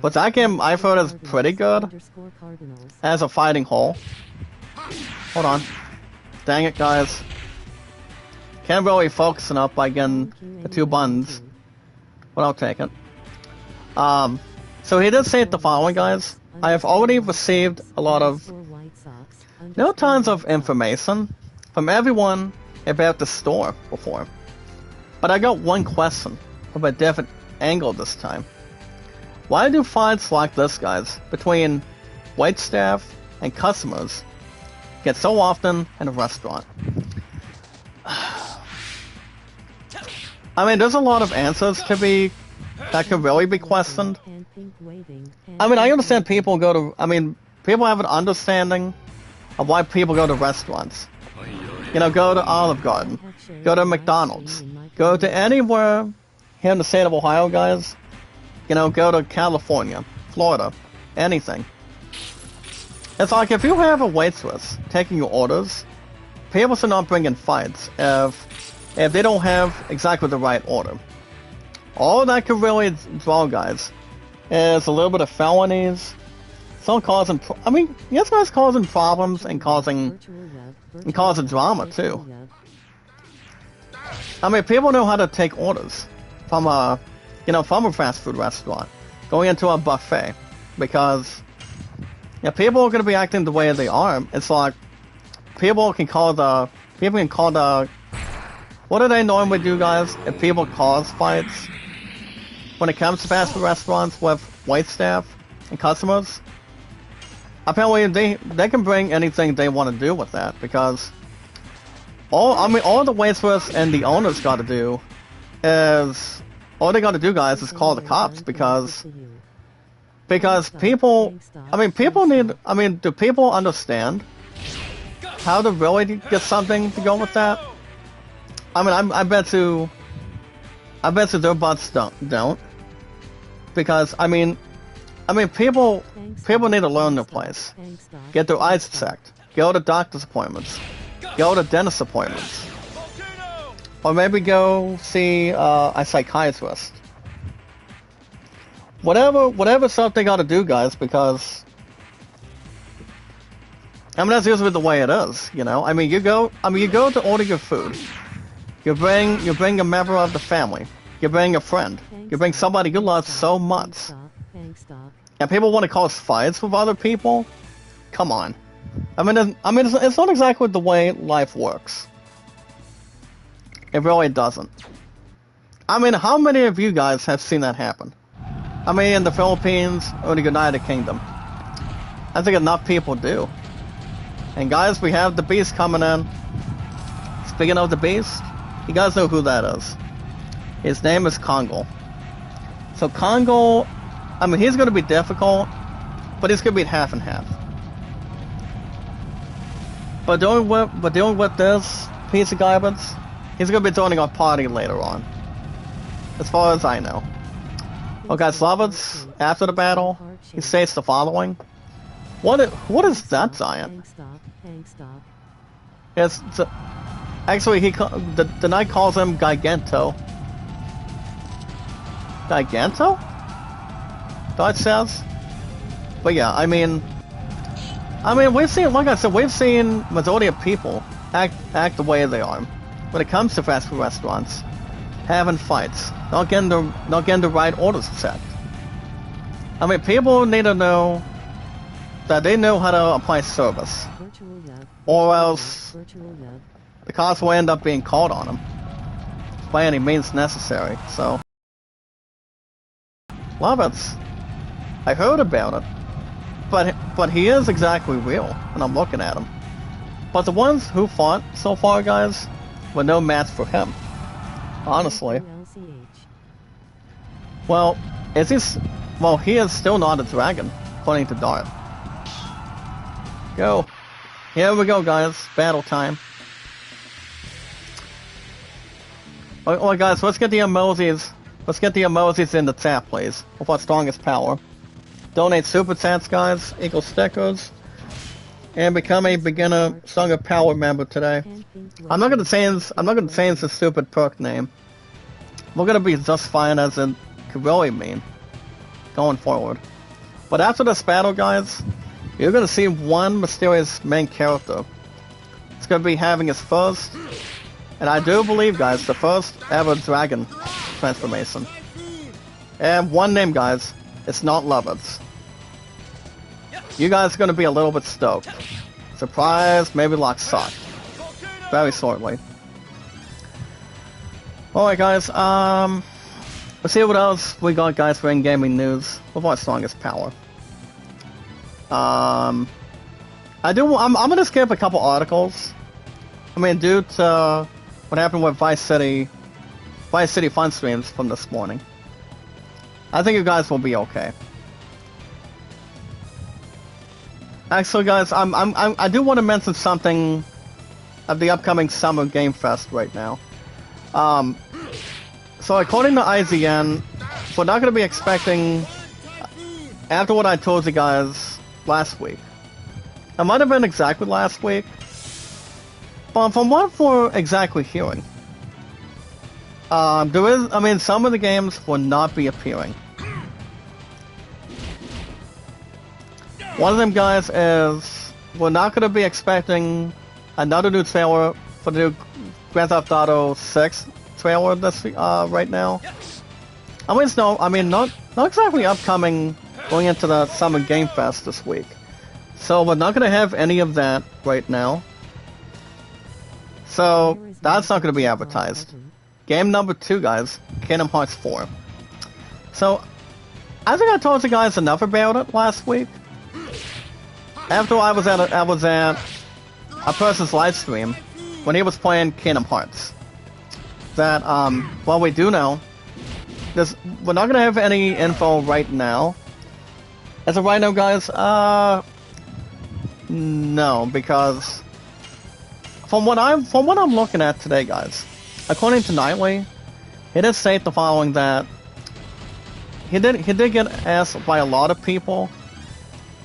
Speaker 1: but that game I thought is pretty good as a fighting whole. Hold on. Dang it guys. Can't really focus enough by getting the two buttons. But I'll take it. So he did say the following guys. I have already received a lot of tons of information from everyone about the store before. But I got one question from a different angle this time. Why do fights like this, guys, between waitstaff and customers get so often in a restaurant? There's a lot of answers that could really be questioned. I understand people people have an understanding of why people go to restaurants. Go to Olive Garden, go to McDonald's, go to anywhere here in the state of Ohio, guys. Go to California, Florida, anything. It's like if you have a waitress taking your orders, people should not bring in fights if they don't have exactly the right order. All that could really draw, guys, is a little bit of felonies. Some causing, guys, causing problems and causing drama too. People know how to take orders from a fast food restaurant, going into a buffet, because people are going to be acting the way they are. It's like people can call the what do they normally do, guys? If people cause fights when it comes to fast food restaurants with waitstaff and customers, apparently they can bring anything they want to do with that, because all the waitress and the owners got to do is guys, is call the cops, because people need, do people understand how to really get something to go with that? I bet you their butts don't, because people need to learn their place, get their eyes checked, go to doctor's appointments, go to dentist appointments, or maybe go see a psychiatrist. Whatever stuff they gotta do, guys, because that's usually the way it is, you go to order your food. You bring a member of the family. You bring a friend. You bring somebody you love so much. And people want to cause fights with other people? Come on. It's not exactly the way life works. It really doesn't. I mean, how many of you guys have seen that happen? I mean, in the Philippines or the United Kingdom? I think enough people do. And guys, we have the Beast coming in. Speaking of the Beast, you guys know who that is. His name is Congo. So Congo, I mean, he's going to be difficult, but he's going to be half and half. But dealing with this piece of garbage, he's going to be joining our party later on. As far as I know. Well, guys, Lovitz, after the battle, he states the following. What is that giant? It's actually, the knight calls him Giganto. Giganto? That says? But yeah, I mean, we've seen, like I said, we've seen majority of people act the way they are when it comes to fast food restaurants, having fights, not getting the right orders set. I mean, people need to know that they know how to apply service, or else the cops will end up being called on them by any means necessary. So, Lovitz, I heard about it. But he is exactly real, and I'm looking at him. But the ones who fought so far, guys, were no match for him. Honestly. Well, he is still not a dragon, according to Dart. Go. Here we go, guys. Battle time. Alright, guys, let's get the emojis. Let's get the emojis in the chat, please. With our strongest power. Donate super chats, guys, equal stickers, and become a beginner Song of Power member today. I'm not gonna change the stupid perk name. We're gonna be just fine as it could really mean going forward. But after this battle, guys, you're gonna see one mysterious main character. It's gonna be having his first, and I do believe, guys, the first ever dragon transformation. And one name, guys. It's not Lovitz. You guys are going to be a little bit stoked. Surprise, maybe lock sock. Very shortly. Alright, guys, let's see what else we got, guys, for in-gaming news with our strongest power. I'm gonna skip a couple articles. I mean, due to what happened with Vice City fun streams from this morning. I think you guys will be okay. Actually, guys, I do want to mention something of the upcoming Summer Game Fest right now. So according to IGN, we're not going to be expecting, after what I told you guys last week. It might have been exactly last week, but from what we're exactly hearing, some of the games will not be appearing. One of them, guys, is we're not going to be expecting another new trailer for the new Grand Theft Auto 6 trailer this right now. Not exactly upcoming going into the Summer Game Fest this week. So we're not going to have any of that right now. So that's not going to be advertised. Game number 2, guys, Kingdom Hearts 4. So, I think I told you guys enough about it last week. After I was at a person's live stream when he was playing Kingdom Hearts. That, well, we do know, we're not gonna have any info right now. As of right now, guys, no, because from what I'm looking at today, guys, according to Nightly, he did state the following, that he did get asked by a lot of people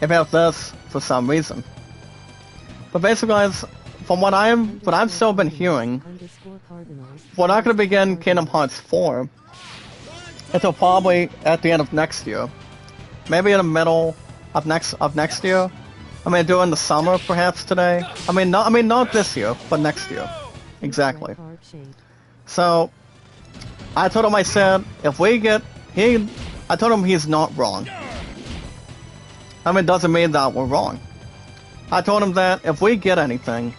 Speaker 1: about this for some reason. But basically, guys, from what I've still been hearing, we're not going to begin Kingdom Hearts 4 until probably at the end of next year, maybe in the middle of next year. I mean, during the summer, perhaps today. not this year, but next year, exactly. So, I told him, I said, if we get, I told him he's not wrong. I mean, it doesn't mean that we're wrong. I told him that if we get anything,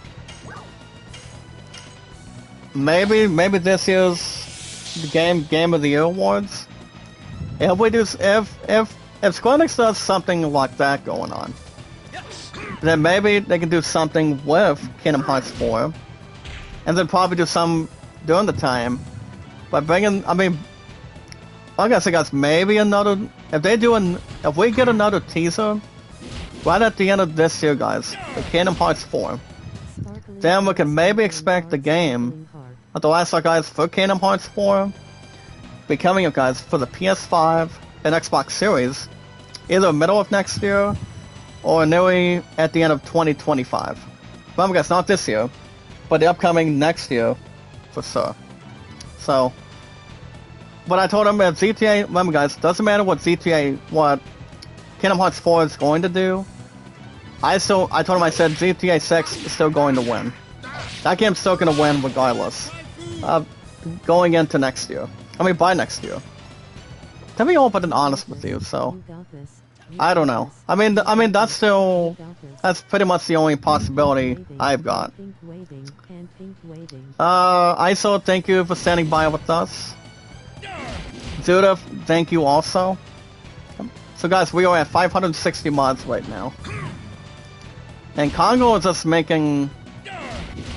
Speaker 1: maybe this year's the Game of the Year awards. If we do, if Square Enix does something like that going on, then maybe they can do something with Kingdom Hearts 4, and then probably do some during the time by bringing. I mean, like I said, guys, maybe another. If we get another teaser right at the end of this year, guys, for Kingdom Hearts 4, then we can maybe expect the game at the last, guys, for Kingdom Hearts 4 be coming up, guys, for the PS5 and Xbox Series, either middle of next year or nearly at the end of 2025. Remember, guys, not this year, but the upcoming next year for sure. So, but I told him that GTA, remember, guys, doesn't matter what Kingdom Hearts 4 is going to do. I told him, I said GTA 6 is still going to win. That game's still going to win regardless. Going into next year. I mean, by next year. To be open and honest with you, so I don't know. I mean, that's pretty much the only possibility I've got. ISO, thank you for standing by with us. Judith, thank you also. So guys, we are at 560 mods right now. And Congo is just making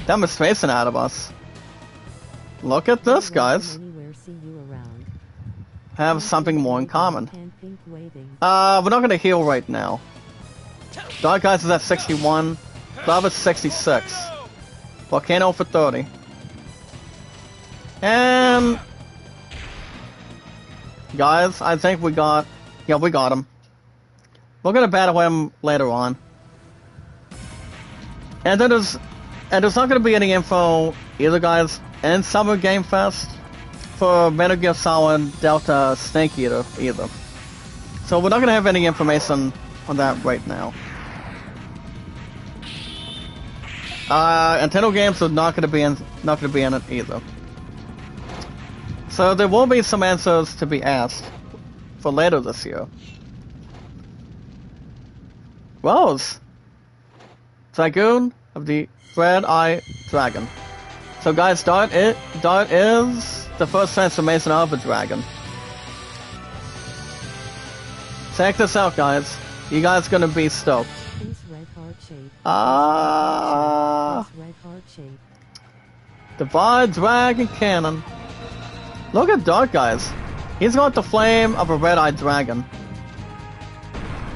Speaker 1: demonstration out of us. Look at this, guys. Have something more in common. We're not gonna heal right now. Dark Eyes is at 61. Love is 66. Volcano for 30. And guys, I think we got him. We're gonna battle him later on. And then there's not gonna be any info either, guys, in Summer Game Fest for Metal Gear Solid Delta Snake Eater either. So we're not gonna have any information on that right now. Nintendo games are not gonna be in it either. So there will be some answers to be asked for later this year. Rose, Dragoon of the Red-Eye Dragon. So guys, Dart is the first transformation of a dragon. Check this out, guys. You guys gonna be stoked. Divide Dragon Cannon. Look at Dart, guys. He's got the flame of a red-eyed dragon.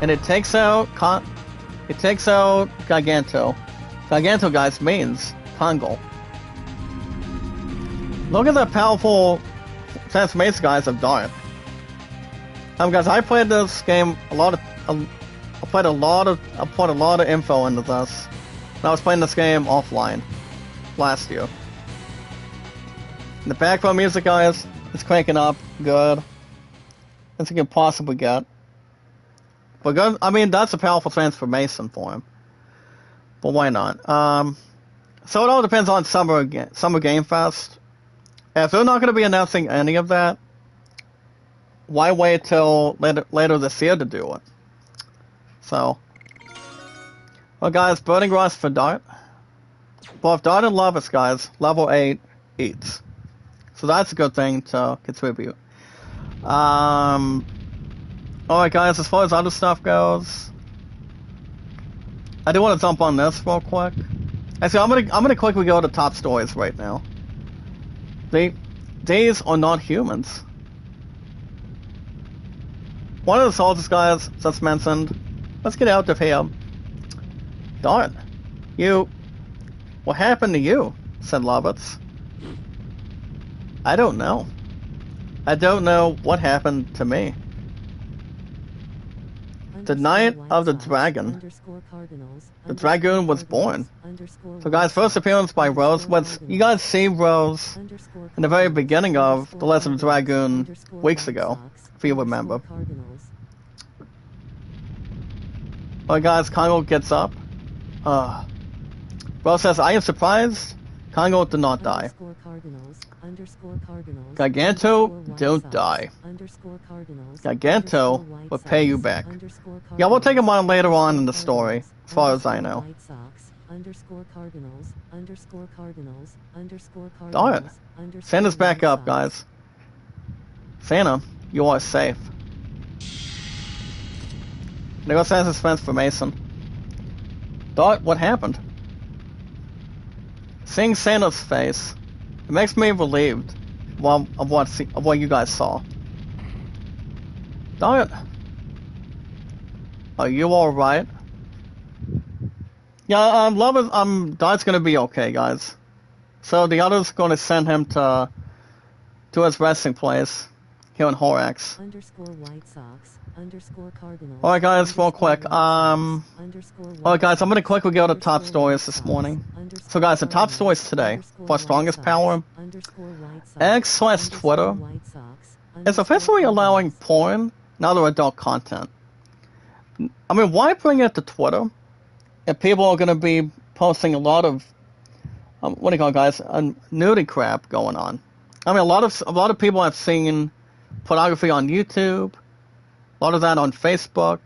Speaker 1: And it takes out Giganto. Giganto, guys, means Congo. Look at the powerful transformation, guys, of Dart. Guys, I played this game I put a lot of info into this when I was playing this game offline last year. And the background music, guys, is cranking up good as you can possibly get. But good, I mean, that's a powerful transformation for him. But why not? So it all depends on Summer Game Fest. If they're not going to be announcing any of that, why wait till later this year to do it? So, well, guys, Burning Rust for Dart. Well, if Dart and Lovis, guys, level 8 eats. So that's a good thing to contribute. Alright, guys, as far as other stuff goes, I do want to jump on this real quick. Actually, I'm gonna quickly go to top stories right now. These are not humans. One of the soldiers, guys, just mentioned. Let's get out of here. Darn. What happened to you? Said Lovitz. I don't know. I don't know what happened to me. The night of the dragon. The Dragoon was born. So guys, first appearance by Rose. You guys see Rose in the very beginning of The Legend of Dragoon weeks ago, if you remember. Well, guys, Congo gets up. Rose says, I am surprised Congo did not die.
Speaker 2: Cardinals, Cardinals,
Speaker 1: Giganto, don't die.
Speaker 2: Cardinals,
Speaker 1: Giganto will pay you back. Yeah, we'll take him on later on in the story, as far as I know.
Speaker 2: White Sox, Cardinals, Cardinals,
Speaker 1: Darn it. Santa's back up, guys. Santa, you are safe. There goes Santa's suspense for Mason. Dart, what happened? Seeing Santa's face, it makes me relieved of what you guys saw. Darn it. Are you alright? Yeah, Dart's gonna be okay, guys. So the other's gonna send him to his resting place here in Horax.
Speaker 2: White Sox, Cardinals.
Speaker 1: Alright guys, real quick. Alright guys, I'm gonna quickly go to top stories this morning. So guys, the top stories today for strongest power. X/Twitter is officially allowing porn and other adult content. I mean, why bring it to Twitter if people are gonna be posting a lot of what do you call it, guys? Nudie crap going on. I mean, a lot of people have seen pornography on YouTube, a lot of that on Facebook,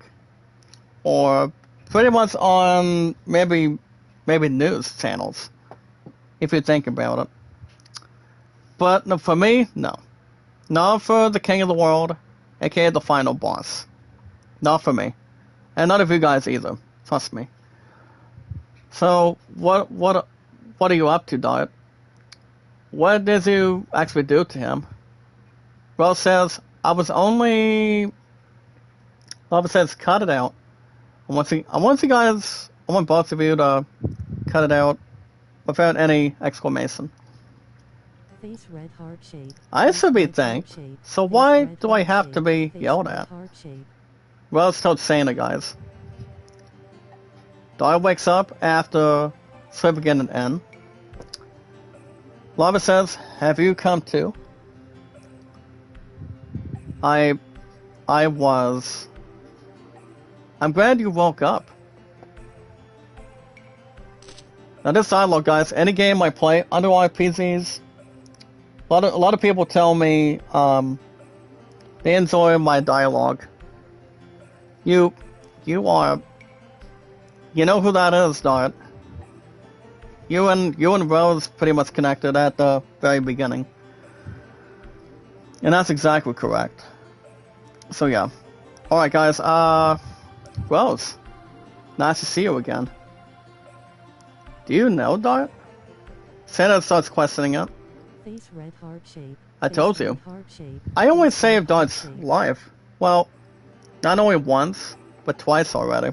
Speaker 1: or pretty much on maybe news channels, if you think about it. But no, for me, no. Not for the king of the world, aka the final boss. Not for me. And none of you guys either. Trust me. So, what are you up to, Dart? What did you actually do to him? Rose says, Lava says, cut it out. I want both of you to cut it out without any exclamation.
Speaker 2: Face red heart shape.
Speaker 1: I should be thanked, so why do I have to be yelled at? Rose told Santa, guys. Dart wakes up after sleeping in an inn. Lava says, have you come too? I'm glad you woke up. Now this dialogue, guys, any game I play under RPGs, a lot of people tell me they enjoy my dialogue. You know who that is, Dart. You and Rose pretty much connected at the very beginning. And that's exactly correct. So yeah. Alright guys, Rose. Nice to see you again. Do you know, Dart? Santa starts questioning it.
Speaker 2: Face red heart shape.
Speaker 1: I told you. I always saved Dart's life. Well, not only once, but twice already.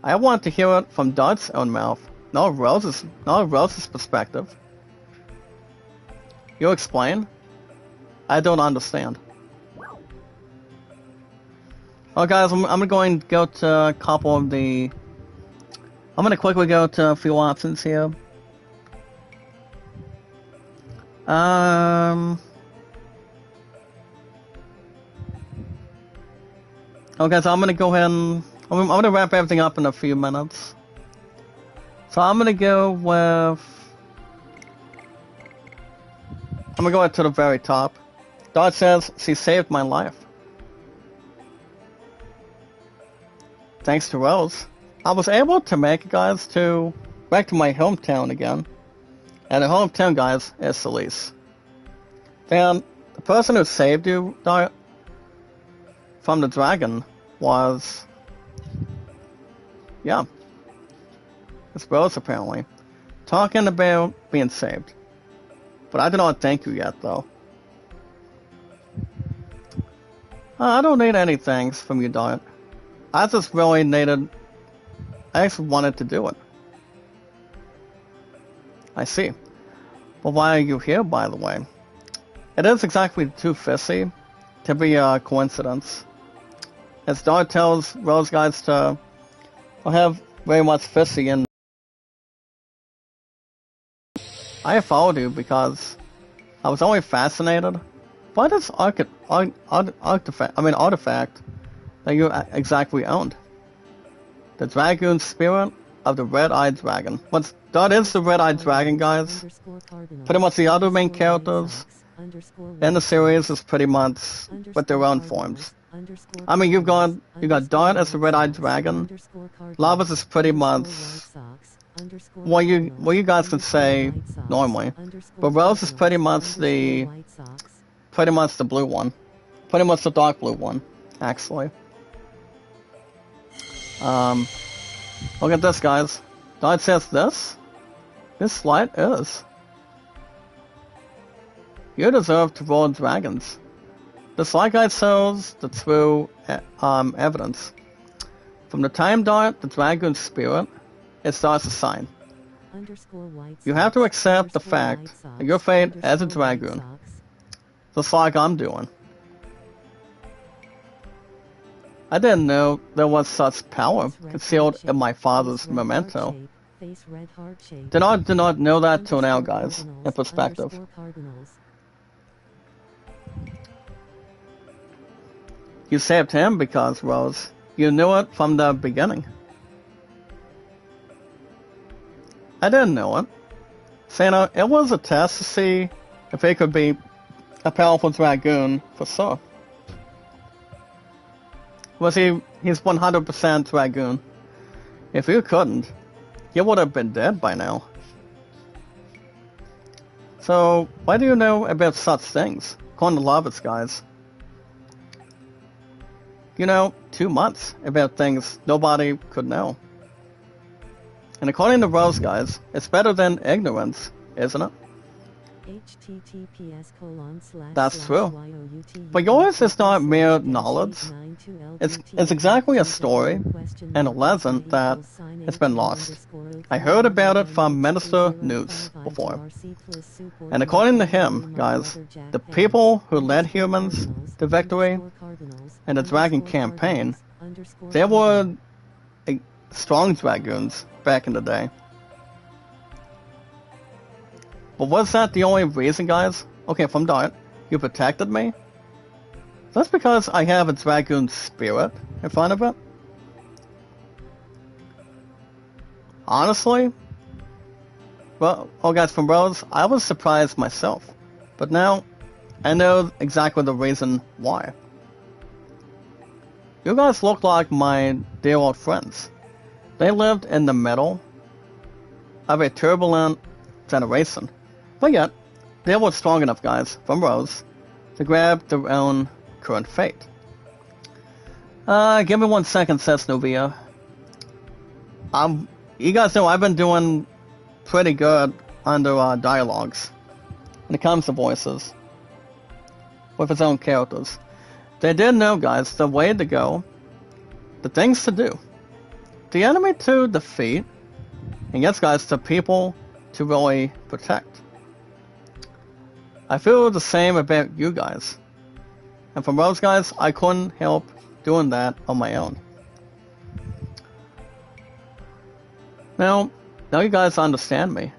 Speaker 1: I want to hear it from Dart's own mouth, not Rose's perspective. You explain? I don't understand. Oh guys, I'm going to go to a couple of the... I'm going to quickly go to a few options here. Okay, so I'm going to go ahead and... I'm going to wrap everything up in a few minutes. So I'm going to go with... I'm going to go to the very top. Dart says, she saved my life. Thanks to Rose, I was able to make it, guys, back to my hometown again. And the hometown, guys, is Celise. And the person who saved you, Dart, from the dragon was... Yeah. It's Rose, apparently. Talking about being saved. But I do not thank you yet, though. I don't need any thanks from you, Dart. I just really needed... I just wanted to do it. I see. But why are you here, by the way? It is exactly too fishy to be a coincidence. As Dart tells Rose guys to have very much fishy in... I followed you because I was only fascinated by this artifact that you exactly owned. The Dragoon spirit of the red-eyed dragon. That is the red-eyed dragon, guys. Pretty much the other main characters in the series is pretty much with their own forms. I mean, you got Dart as the red-eyed dragon. Lavas is pretty much what you guys can say normally, but Rose is pretty much the blue one, pretty much the dark blue one, actually. Look at this, guys. Dart says this light is. You deserve to roll dragons. This light guide shows the true evidence. From the time Dart, the Dragoon spirit, it starts to sign. You have to accept the fact that your fate as a Dragoon, just like I'm doing. I didn't know there was such power concealed in my father's memento. Did not know that till now, guys, in perspective. You saved him because, Rose, you knew it from the beginning. I didn't know it. Santa, it was a test to see if he could be a powerful Dragoon for sure. He's 100% Dragoon. If you couldn't, you would have been dead by now. So, why do you know about such things? According to Lavas, guys. You know, 2 months about things nobody could know. And according to Rose, guys, it's better than ignorance, isn't it? That's true. But yours is not mere knowledge. It's exactly a story and a lesson that it's been lost. I heard about it from Minister News before. And according to him, guys, the people who led humans to victory in the Dragon campaign, they were strong Dragoons back in the day. But was that the only reason, guys? Okay, from Dart, you protected me? That's because I have a Dragoon spirit in front of it? Honestly? Well, guys, from Rose, I was surprised myself. But now, I know exactly the reason why. You guys look like my dear old friends. They lived in the middle of a turbulent generation. But yet, they were strong enough, guys, from Rose, to grab their own current fate. Give me 1 second, says Novia. You guys know I've been doing pretty good under dialogues when it comes to voices with its own characters. They did know, guys, the way to go, the things to do, the enemy to defeat, and yes, guys, the people to really protect. I feel the same about you guys. And from Rose, guys, I couldn't help doing that on my own. Now you guys understand me.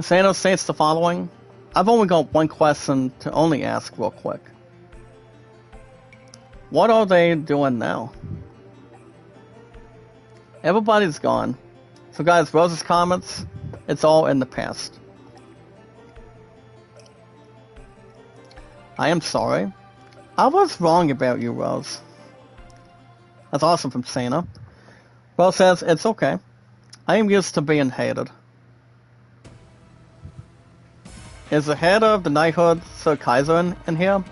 Speaker 1: Sano states the following. I've only got one question to only ask real quick. What are they doing now? Everybody's gone. So guys, Rose's comments, it's all in the past. I am sorry. I was wrong about you, Rose. That's awesome from Sana. Rose says, it's okay. I am used to being hated. Is the head of the Knighthood Sir Kaiser in here?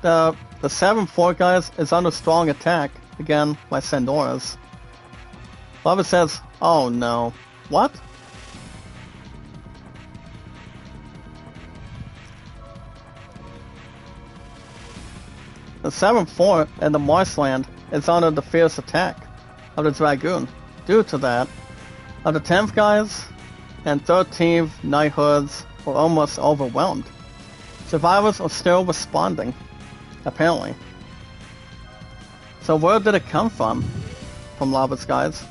Speaker 1: The 7-4 guys is under strong attack again by Sandoras. Lava says, oh no. What? The 7-4 in the marshland is under the fierce attack of the Dragoon. Due to that, of the 10th guys and 13th Knighthoods were almost overwhelmed. Survivors are still responding, apparently. So where did it come from? From Lava's guys?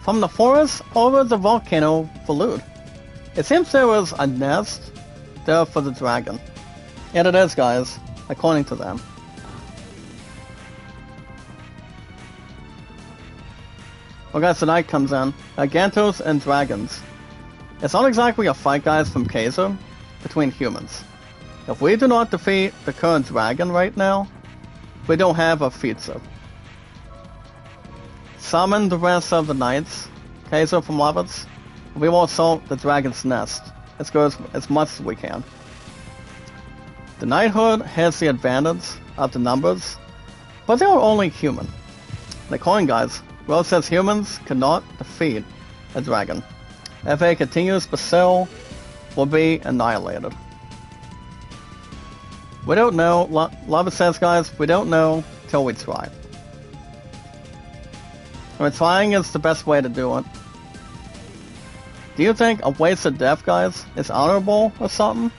Speaker 1: From the forest over the volcano Falud. It seems there was a nest there for the dragon. And it is, guys, according to them. Well, guys, the night comes in. Gantos and dragons. It's not exactly a fight, guys, from Kaiser between humans. If we do not defeat the current dragon right now, we don't have a future. Summon the rest of the knights, Kaiser from Lovitz. We will assault the dragon's nest as much as we can. The knighthood has the advantage of the numbers, but they are only human. The coin, guys. Rose says humans cannot defeat a dragon. If it continues, Basil will be annihilated. We don't know. Lava says, guys, we don't know till we try. I mean, trying is the best way to do it. Do you think a wasted death, guys, is honorable or something?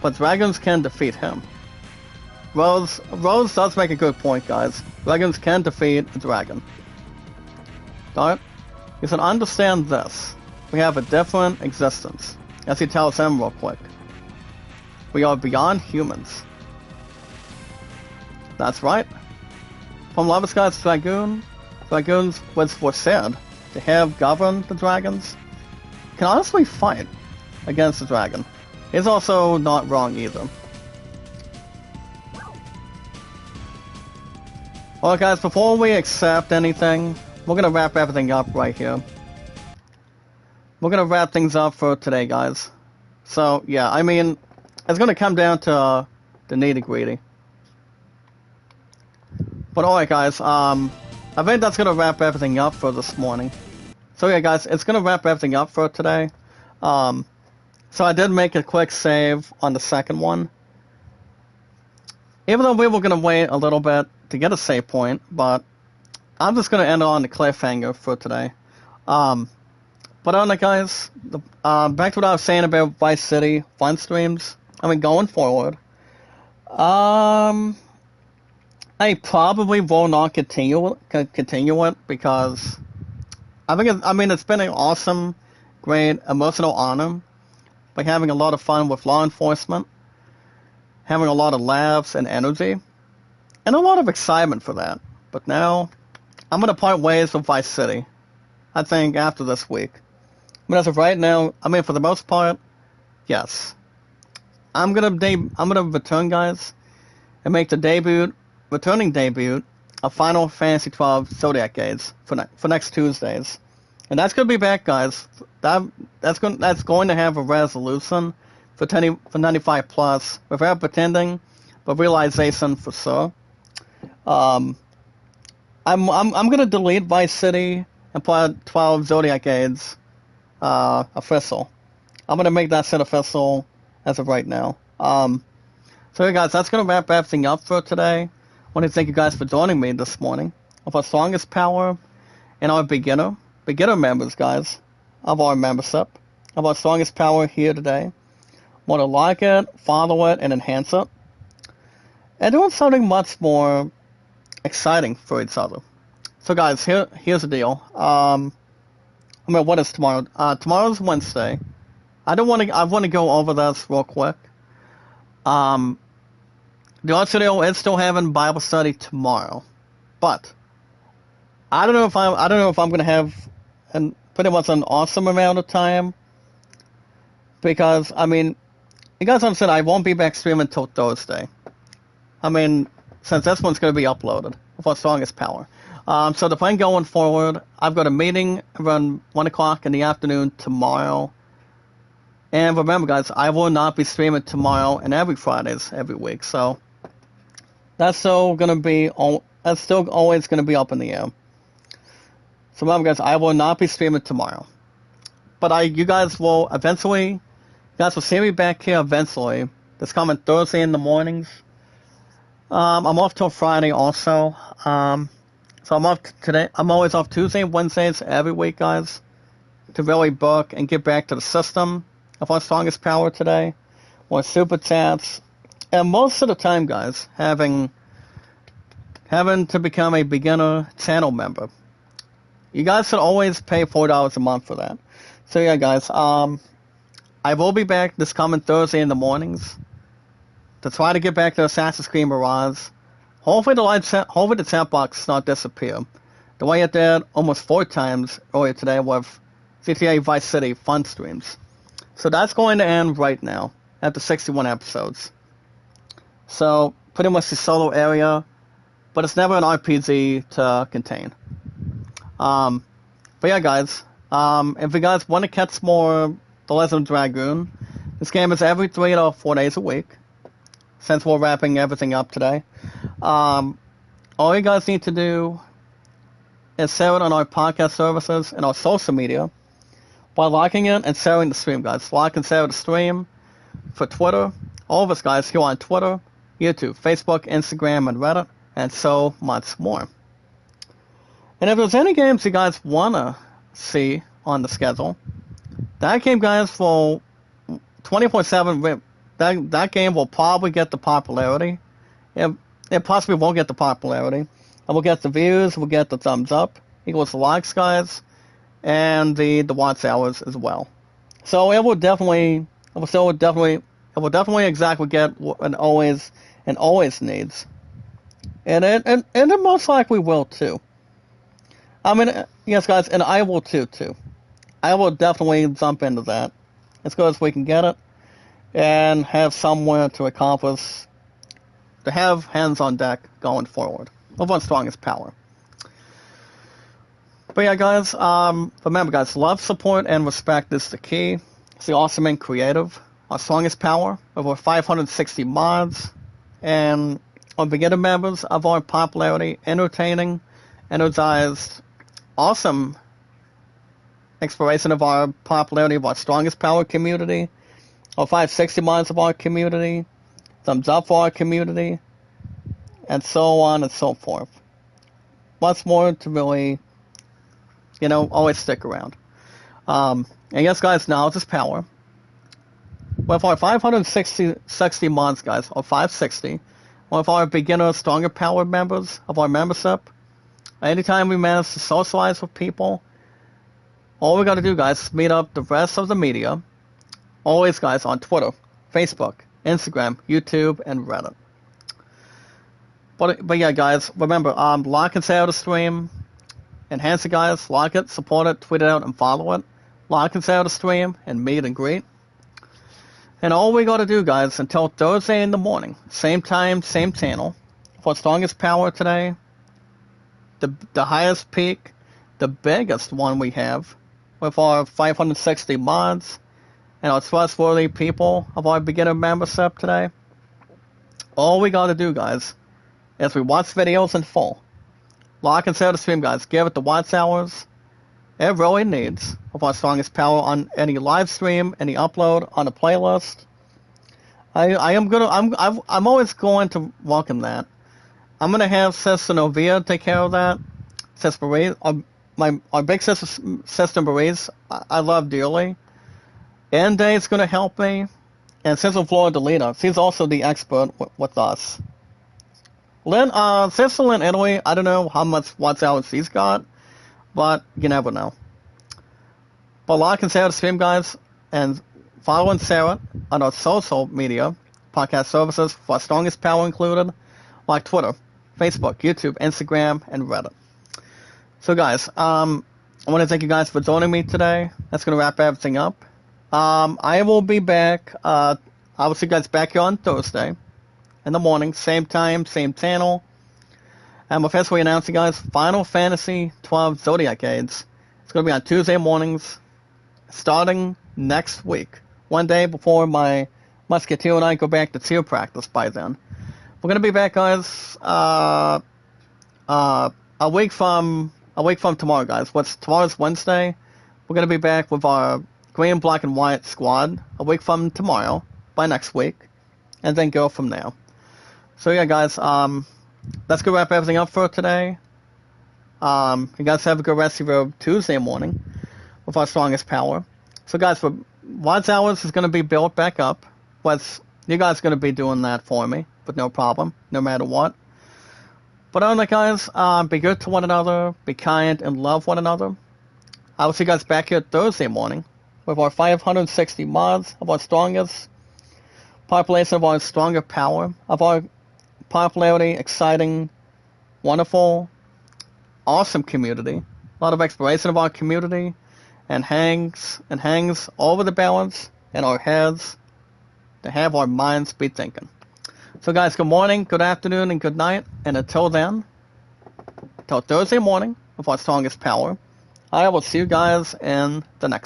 Speaker 1: But dragons can defeat him. Rose does make a good point, guys. Dragons can defeat a dragon. Alright? You should understand this. We have a different existence. As he tells him real quick. We are beyond humans. That's right. From Lava God's Dragoon, Dragoons was foresaid to have governed the dragons, can honestly fight against the dragon. He's also not wrong either. Well, guys, before we accept anything, we're gonna wrap everything up right here. We're gonna wrap things up for today, guys. So, yeah, I mean, it's gonna come down to the nitty-gritty. But alright, guys, I think that's gonna wrap everything up for this morning. So, yeah, guys, it's gonna wrap everything up for today. So I did make a quick save on the second one. Even though we were gonna wait a little bit to get a save point, but I'm just gonna end on the cliffhanger for today. But on that, guys, back to what I was saying about Vice City fun streams. I mean, going forward, I probably will not continue it because I think it's been an awesome, great, emotional honor by having a lot of fun with law enforcement, having a lot of laughs and energy, and a lot of excitement for that. But now, I'm gonna part ways with Vice City. I think after this week. I mean, as of right now, I mean, for the most part, yes. I'm gonna return, guys, and make the returning debut of Final Fantasy XII Zodiac Gates for next Tuesdays, and that's gonna be back, guys. That's going to have a resolution for 95 plus, without pretending, but realization for sure. I'm gonna delete Vice City and put 12 Zodiac Gates official. I'm gonna make that set official as of right now. So, hey guys, that's gonna wrap everything up for today. I want to thank you guys for joining me this morning of our strongest power and our beginner members, guys, of our membership, of our strongest power here today. Want to like it, follow it, and enhance it, and doing something much more exciting for each other. So, guys, here's the deal. I mean, what is tomorrow? Tomorrow's Wednesday. I want to go over this real quick. The art studio is still having Bible study tomorrow, but I don't know if I'm gonna have pretty much an awesome amount of time, because I mean, you guys understand I won't be back streaming until Thursday. I mean, since this one's gonna be uploaded with our strongest power. So the plan going forward, I've got a meeting around 1 o'clock in the afternoon tomorrow. And remember, guys, I will not be streaming tomorrow and every Fridays every week. So that's still always gonna be up in the air. So remember, guys, I will not be streaming tomorrow. But you guys will see me back here eventually. This coming Thursday in the mornings. I'm off till Friday also. So I'm off today. I'm always off Tuesday and Wednesdays every week, guys, to really book and get back to the system of our strongest power today. More super chats, and most of the time, guys, having to become a beginner channel member. You guys should always pay $4 a month for that. So yeah, guys, I will be back this coming Thursday in the mornings to try to get back to Assassin's Creed Mirage. Hopefully the chat box does not disappear. The way it did almost 4 times earlier today with GTA Vice City fun streams. So that's going to end right now after 61 episodes. So pretty much the solo area, but it's never an RPG to contain. But yeah, guys, if you guys want to catch more The Legend of Dragoon, this game is every 3 to 4 days a week. Since we're wrapping everything up today, all you guys need to do is share it on our podcast services and our social media by liking it and sharing the stream, guys. Like and share the stream for Twitter. All of us, guys, here on Twitter, YouTube, Facebook, Instagram, and Reddit, and so much more. And if there's any games you guys want to see on the schedule, that game, guys, for 24/7, that game will probably get the popularity. It possibly won't get the popularity. And we'll get the views, we'll get the thumbs up, equals the likes, guys, and the watch hours as well. So it will definitely exactly get what it always needs. And it most likely will too. I mean, yes, guys, and I will too. I will definitely jump into that as good as we can get it, and have somewhere to accomplish, to have hands on deck going forward of one's strongest power. But yeah, guys, remember, guys, love, support, and respect is the key. It's the awesome and creative. Our strongest power, over 560 mods, and our beginner members of our popularity, entertaining, energized, awesome exploration of our popularity of our strongest power community, our 560 mods of our community, thumbs up for our community, and so on and so forth. Much more to really, always stick around. And yes, guys, knowledge is power. With our 560 mods, guys, or 560, with our beginner stronger power members of our membership, anytime we manage to socialize with people, all we got to do, guys, is meet up the rest of the media. Always, guys, on Twitter, Facebook, Instagram, YouTube, and Reddit. But yeah, guys, remember, like and share the stream. Enhance it, guys. Like it, support it, tweet it out, and follow it. Like and share the stream, and meet and greet. And all we got to do, guys, until Thursday in the morning, same time, same channel, for strongest power today, the highest peak, the biggest one we have, with our 560 mods, and our trustworthy people of our beginner membership today. All we gotta do, guys, is we watch videos in full. Like and share the stream, guys. Give it the watch hours it really needs of our strongest power on any live stream, any upload on a playlist. I'm always going to welcome that. I'm gonna have Sister Novia take care of that. Sister Marie, our big sister Maurice, I love dearly. Ende's going to help me. And Sister Flordelina, she's also the expert with us. Sister Lynn Italy, I don't know how much watch hours she's got, but you never know. But like and share the stream, guys, and follow and share it on our social media, podcast services, for our strongest power included, like Twitter, Facebook, YouTube, Instagram, and Reddit. So, guys, I want to thank you guys for joining me today. That's going to wrap everything up. I will be back. I will see you guys back here on Thursday in the morning, same time, same channel. I'm officially announcing, guys, Final Fantasy XII Zodiac Age. It's going to be on Tuesday mornings, starting next week. One day before my Musketeer and I go back to cheer practice by then. We're going to be back, guys, a week from tomorrow, guys. Tomorrow's Wednesday. We're going to be back with our green, black, and white squad a week from tomorrow, by next week, and then go from there. So yeah, guys, that's going to wrap everything up for today. You guys have a good rest of your Tuesday morning with our strongest power. So guys, for watch hours is going to be built back up. You guys are going to be doing that for me, but no problem, no matter what. But other than that, guys, be good to one another, be kind, and love one another. I will see you guys back here Thursday morning with our 560 mods of our strongest population, of our stronger power, of our popularity, exciting, wonderful, awesome community. A lot of exploration of our community, and hangs over the balance in our heads to have our minds be thinking. So guys, good morning, good afternoon, and good night. And until then, till Thursday morning with our strongest power, I will see you guys in the next